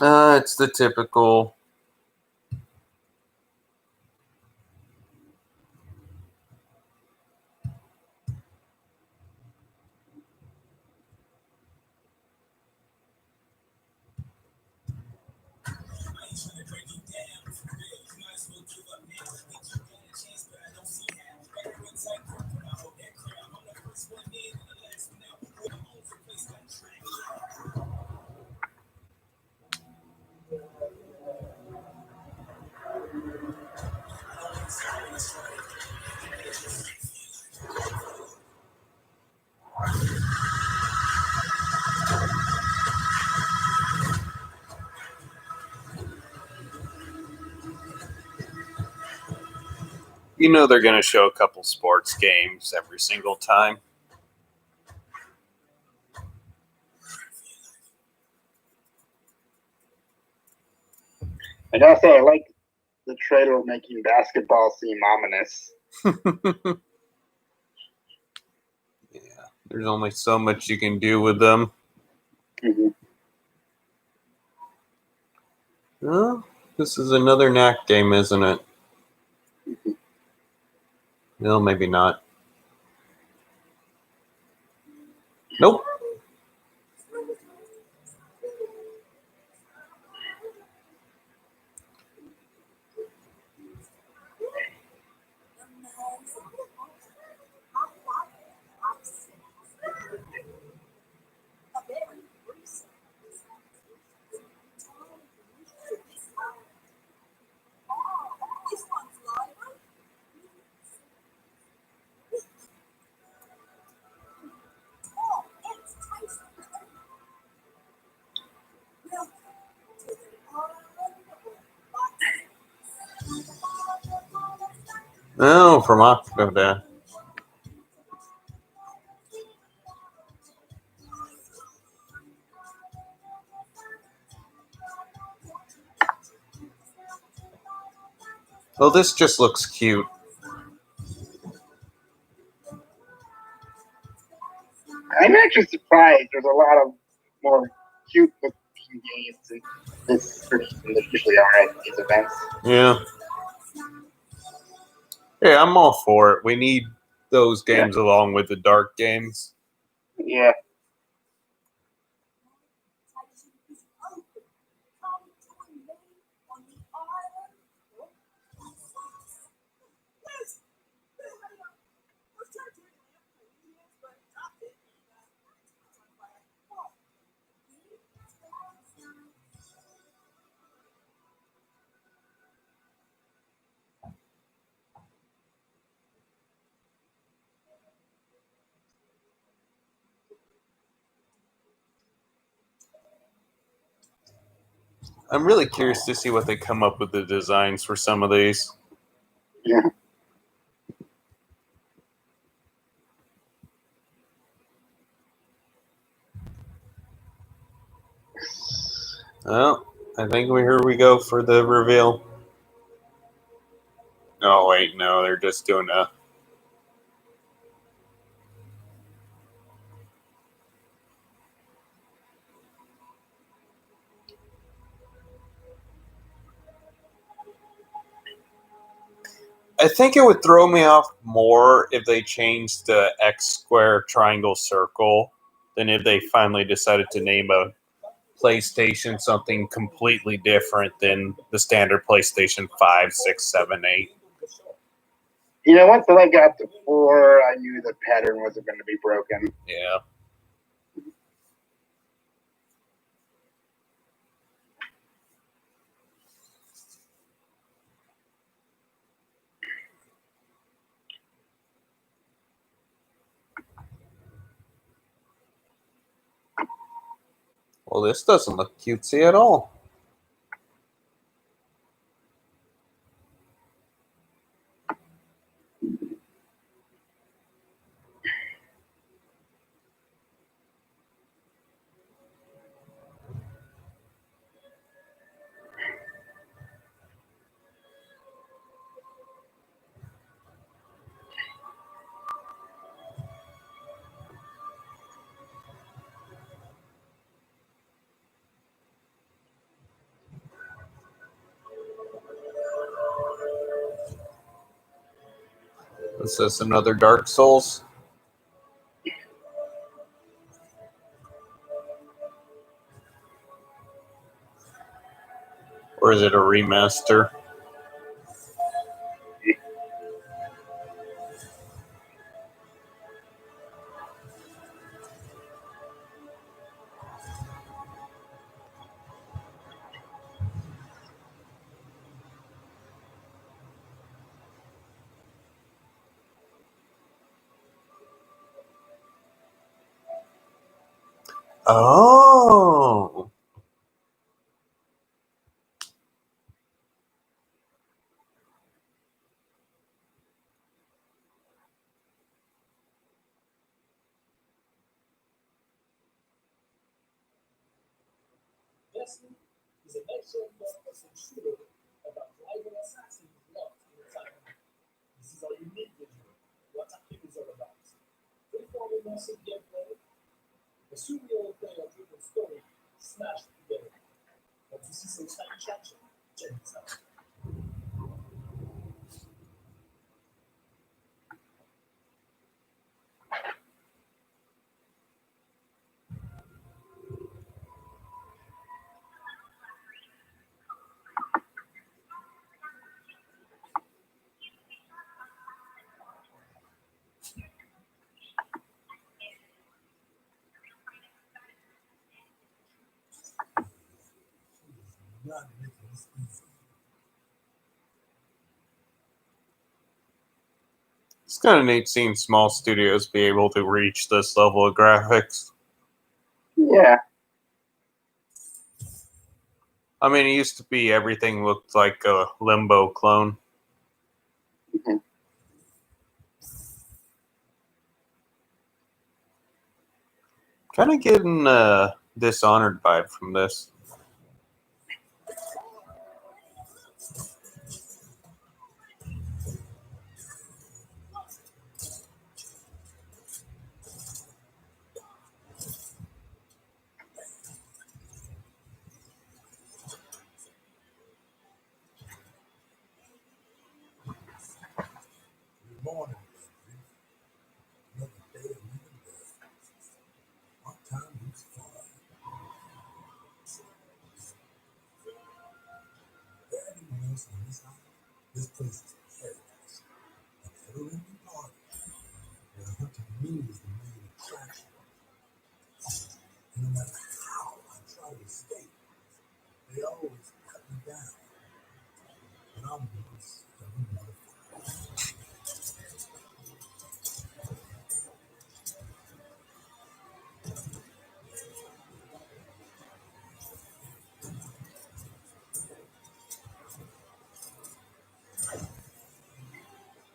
this. It's the typical. You know they're going to show a couple sports games every single time. I gotta say, I like the trailer making basketball seem ominous. Yeah, there's only so much you can do with them. Mm-hmm. Oh, this is another knack game, isn't it? No, maybe not. Nope. Oh, from Octodad. Well, this just looks cute. I'm actually surprised. There's a lot of more cute looking games in this version than there usually are at these events. Yeah. Yeah, I'm all for it. We need those games along with the dark games. Yeah. I'm really curious to see what they come up with the designs for some of these. Yeah. Well, I think here we go for the reveal. Oh, wait, no, they're just doing a... I think it would throw me off more if they changed the X square triangle circle than if they finally decided to name a PlayStation something completely different than the standard PlayStation 5, 6, 7, 8. You know, once I got to 4, I knew the pattern wasn't going to be broken. Yeah. Well, this doesn't look cutesy at all. Is this another Dark Souls? Or is it a remaster? Oh. Destiny is a next-gen first-person shooter about driving assassins locked in time. This is our unique vision. What Akira is all about. Freeform immersive gameplay, a surreal player-driven story smashed together. Want to see some stylish action? Check this out. Not making this easy. It's kind of neat seeing small studios be able to reach this level of graphics. Yeah. I mean, it used to be everything looked like a Limbo clone. Mhm. Kind of getting a Dishonored vibe from this. Good morning, baby. Another day, another day. Our time moves fly. For anyone else on this island, this place is paradise. A never-ending party where hunting me is the main attraction. And no matter how I try to escape, they always cut me down. And I'm one stubborn motherfucker.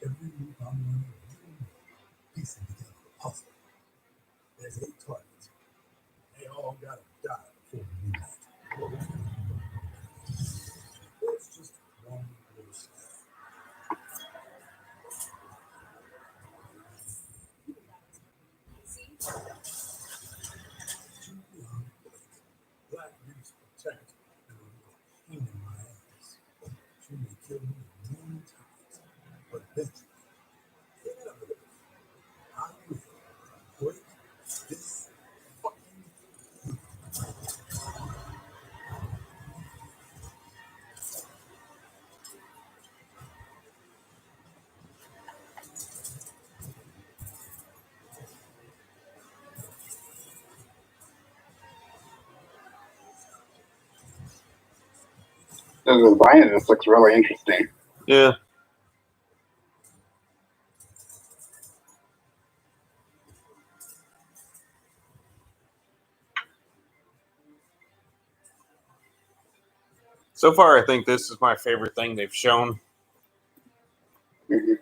Every move I'm learning, piecing together a puzzle. There's 8 targets. They all gotta die before we meet. There's just one little step. Two beyond the plate. Black Reef's protect and a little pain in my ass. She may kill me a million times, but eventually, inevitably, I will break this fucking. The design of this looks really interesting. Yeah. So far, I think this is my favorite thing they've shown. Mhm.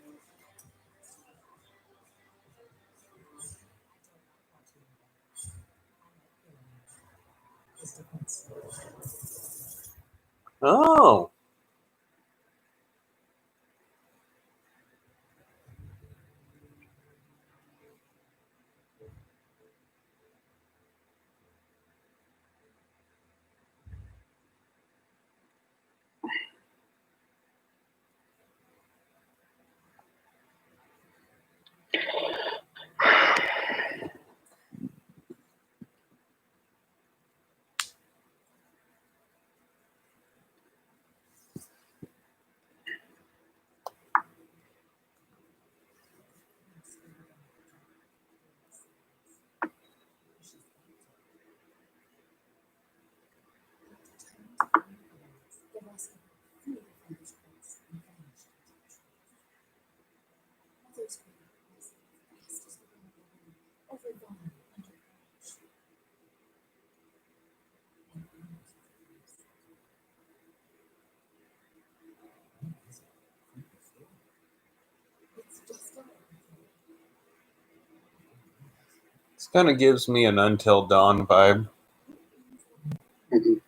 Oh. Kind of gives me an Until Dawn vibe. Mhm.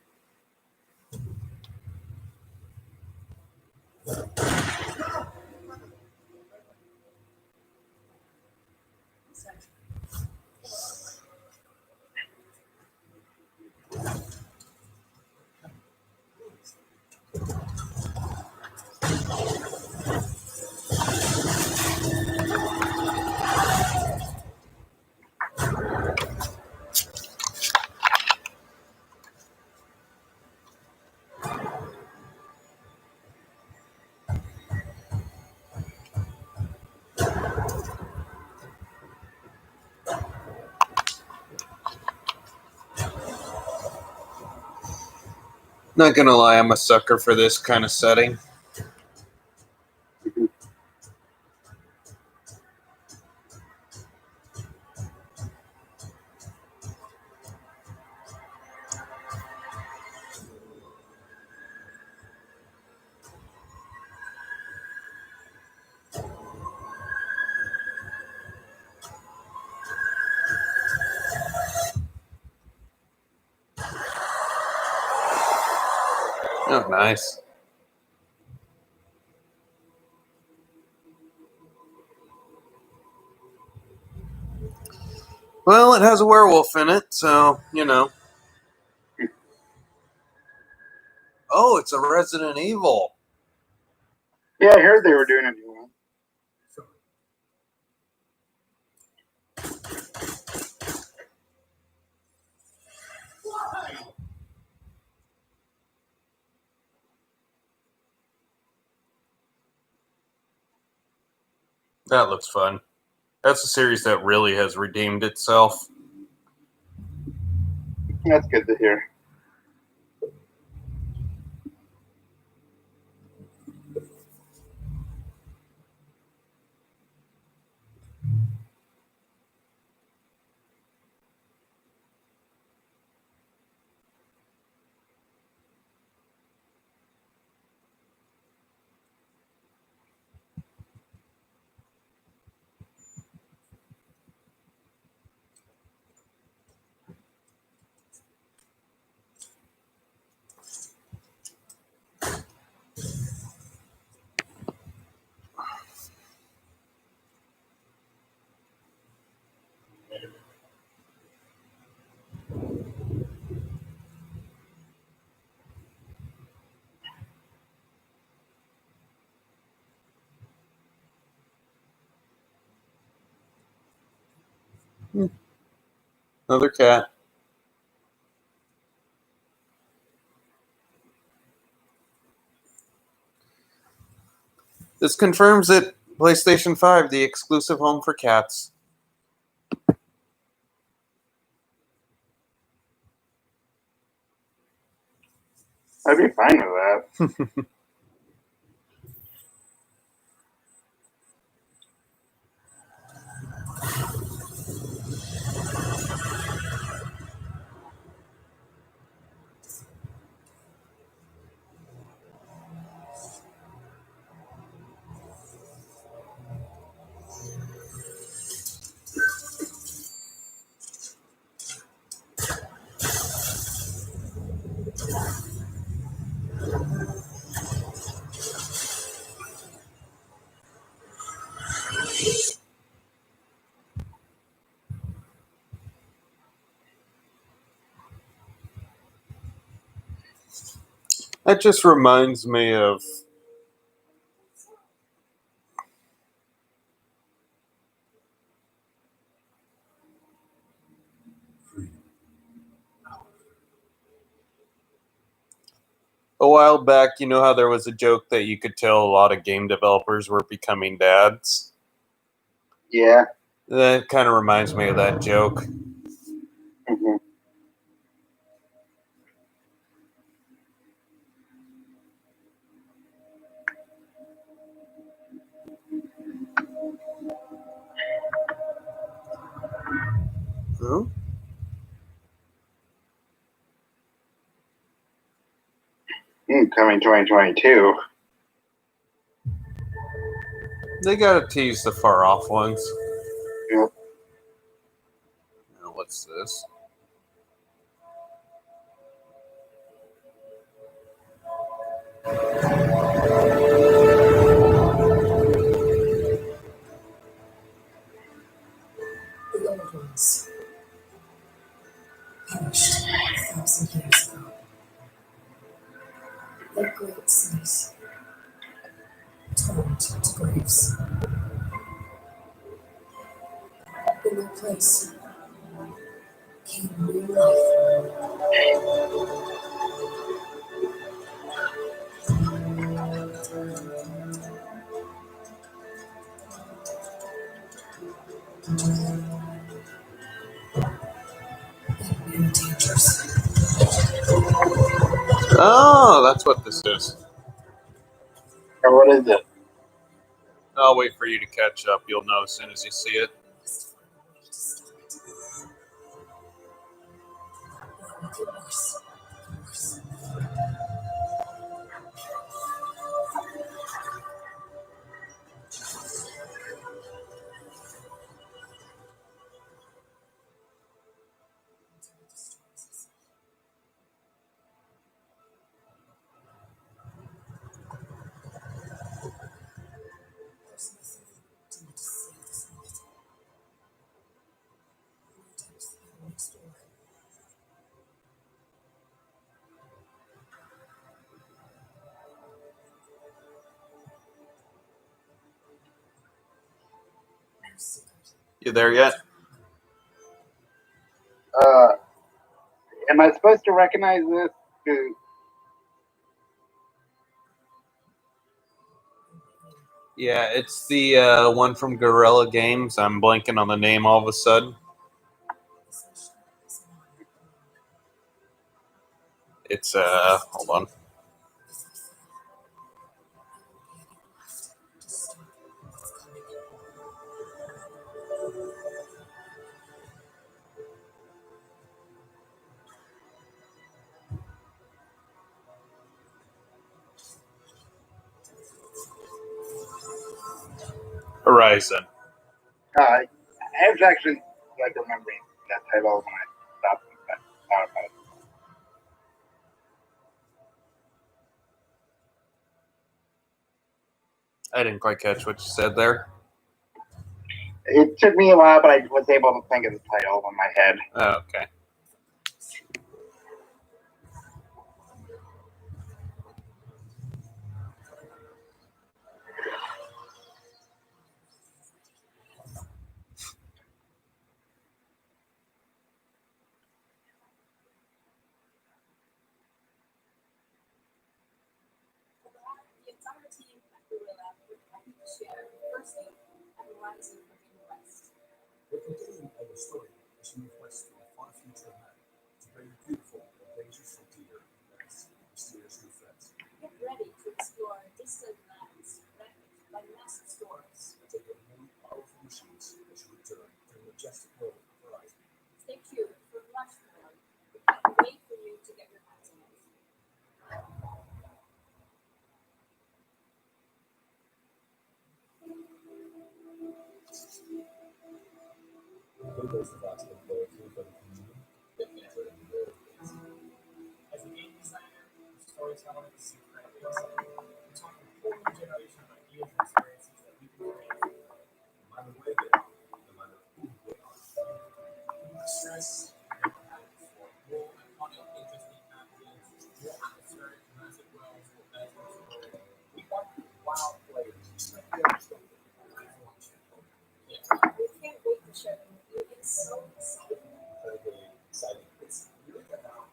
Not gonna lie, I'm a sucker for this kind of setting. Oh, nice. Well, it has a werewolf in it, so, you know. Oh, it's a Resident Evil. Yeah, I heard they were doing a new one. That looks fun. That's a series that really has redeemed itself. That's good to hear. Another cat. This confirms that PlayStation 5, the exclusive home for cats. I'd be fine with that. That just reminds me of a while back. You know how there was a joke that you could tell a lot of game developers were becoming dads? Yeah. That kind of reminds me of that joke. hmm Oh, Coming 2022. they gotta tease the far off ones. Yep. what's this? The old ones perished 1,000 years ago. Their great cities turned to graves. In their place came new life. And new dangers. Oh, that's what this is. Or what is it? I'll wait for you to catch up. You'll know as soon as you see it. Must find a way to stop it. Or make it worse. Worse. Until it destroys us. There's nothing we can do to save this world. No attempts have next door. No secret. You there yet? Am I supposed to recognize this? Yeah, it's the one from Guerrilla Games. I'm blanking on the name all of a sudden. This mission is mine. It's hold on. If I fail, I won't be anyone left to stop what's coming. Horizon. I was actually like remembering that title when I stopped and thought about it. I didn't quite catch what you said there. It took me a while, but I was able to think of the title in my head. Oh, okay. The entire team at Gorilla would like to share first aid at Horizon Forbidden West. We're continuing our story as we move west to a far future land to bring a beautiful and dangerous frontier and its mysterious new threats. Get ready to explore distant lands ravaged by massive storms. Take on new powerful machines as you return to the majestic world of Horizon. Stay tuned for much more. We can't wait for you to get your hands on it. Windows about to employ through for the community. As a game designer, storyteller, is incredibly exciting. We're talking a whole new generation of ideas and experiences that we can create. No matter where they are, no matter who they are. Stress, never had it before. More iconic, interesting characters, more atmospheric, massive worlds, more better. We want wild players like those that We can't wait to share them with you. It's so exciting. incredibly exciting. It's really about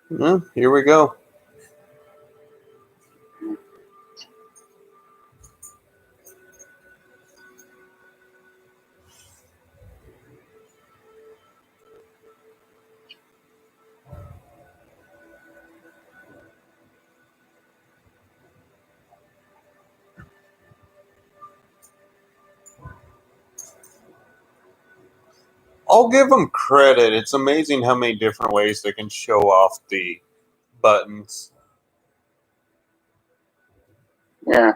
Well, here we go. I'll give them credit. It's amazing how many different ways they can show off the buttons. Yeah.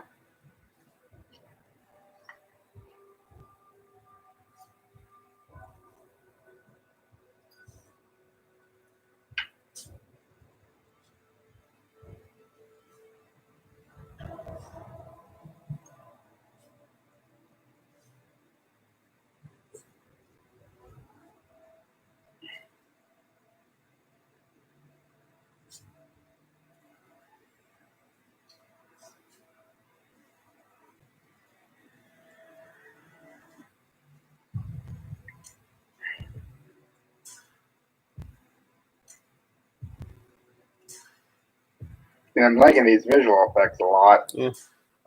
And I'm liking these visual effects a lot. Yeah.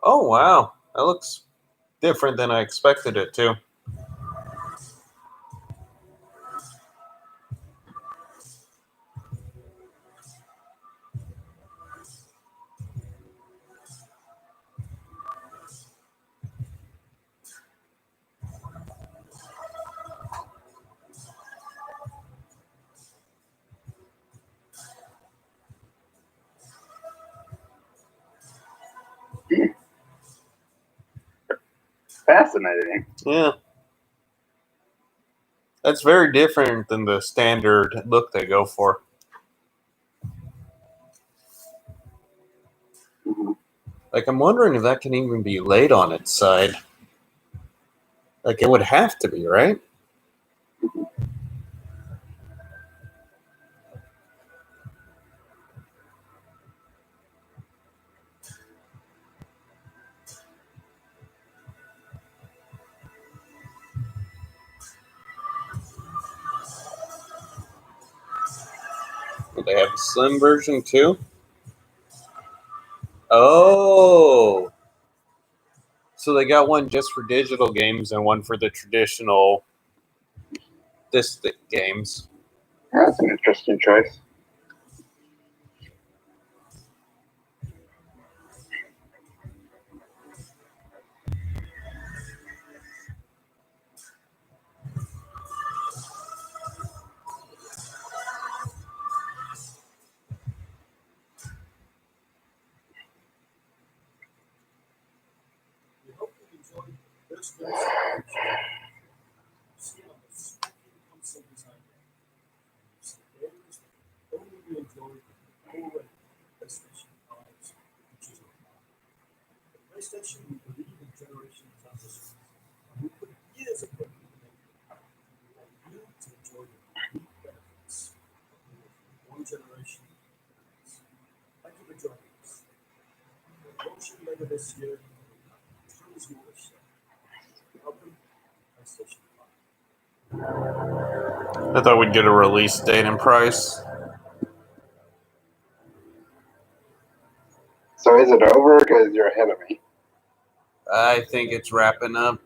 Oh, wow. That looks different than I expected it to. Fascinating. Yeah. That's very different than the standard look they go for. Mhm. Like, I'm wondering if that can even be laid on its side. Like, it would have to be, right? Do they have a slim version too? Oh. So they got one just for digital games and one for the traditional disc games. That's an interesting choice. We hope you enjoyed this video. See on the Speaking Console Design Day. Some games that only we enjoyed already. PlayStation 5's digital. At PlayStation, we believe in generation transitions. And we put years of work into making it happen. We want you to enjoy the unique benefits of moving from one generation to the next. Thank you for joining us. We're launching later this year. We have tons more to share. Welcome to PlayStation 5. I thought we'd get a release date and price. So is it over? Because you're ahead of me. I think it's wrapping up.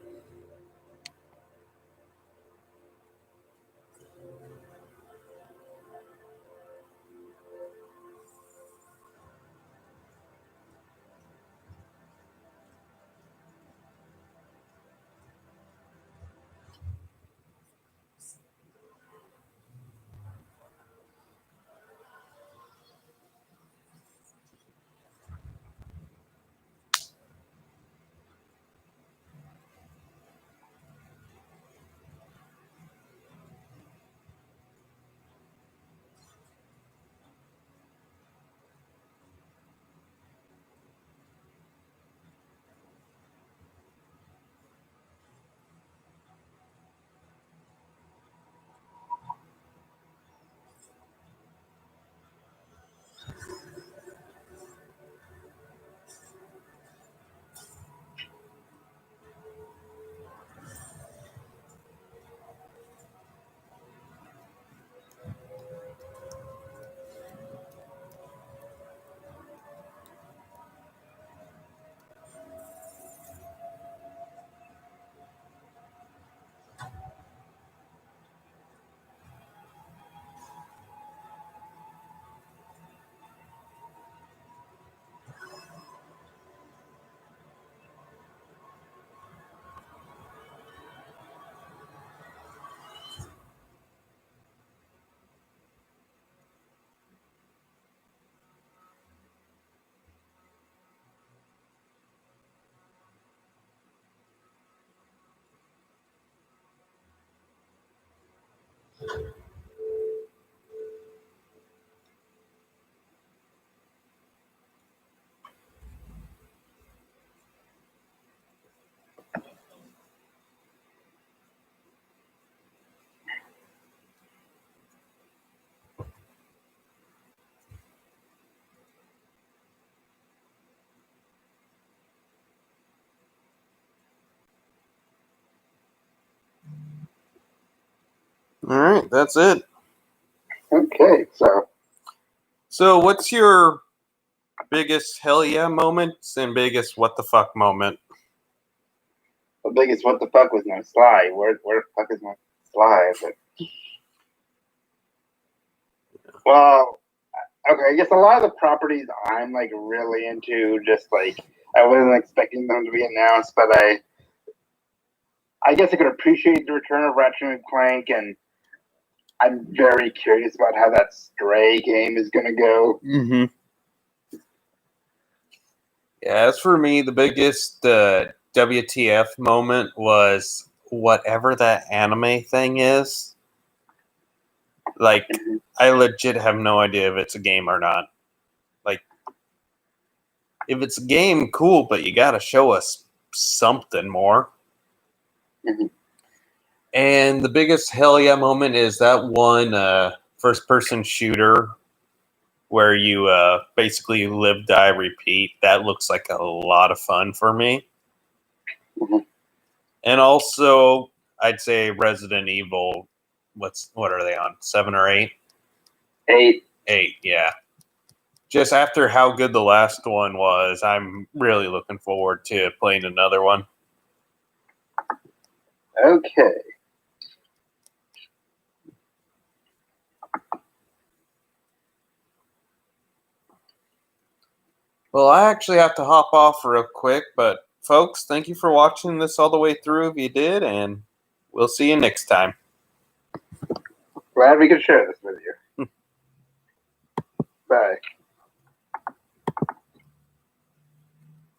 that's it. Okay, So, what's your biggest hell yeah moments and biggest what the fuck moment? the biggest what the fuck was no Sly. Where the fuck is my Sly? But, well, okay, I guess a lot of the properties I'm like really into, just like I wasn't expecting them to be announced, but I guess I could appreciate the return of Ratchet and Clank, and I'm very curious about how that Stray game is gonna go. Mm-hmm. Yeah, as for me, the biggest WTF moment was whatever that anime thing is. Like, I legit have no idea if it's a game or not. Like, if it's a game, cool, but you gotta show us something more. Mhm. And the biggest hell yeah moment is that one first-person shooter where you basically live, die, repeat. That looks like a lot of fun for me. Mhm. And also, I'd say Resident Evil. What are they on? 7 or 8? 8. 8, yeah. Just after how good the last one was, I'm really looking forward to playing another one. Okay. Well, I actually have to hop off real quick, but folks, thank you for watching this all the way through if you did, and we'll see you next time. Glad we could share this with you. Bye.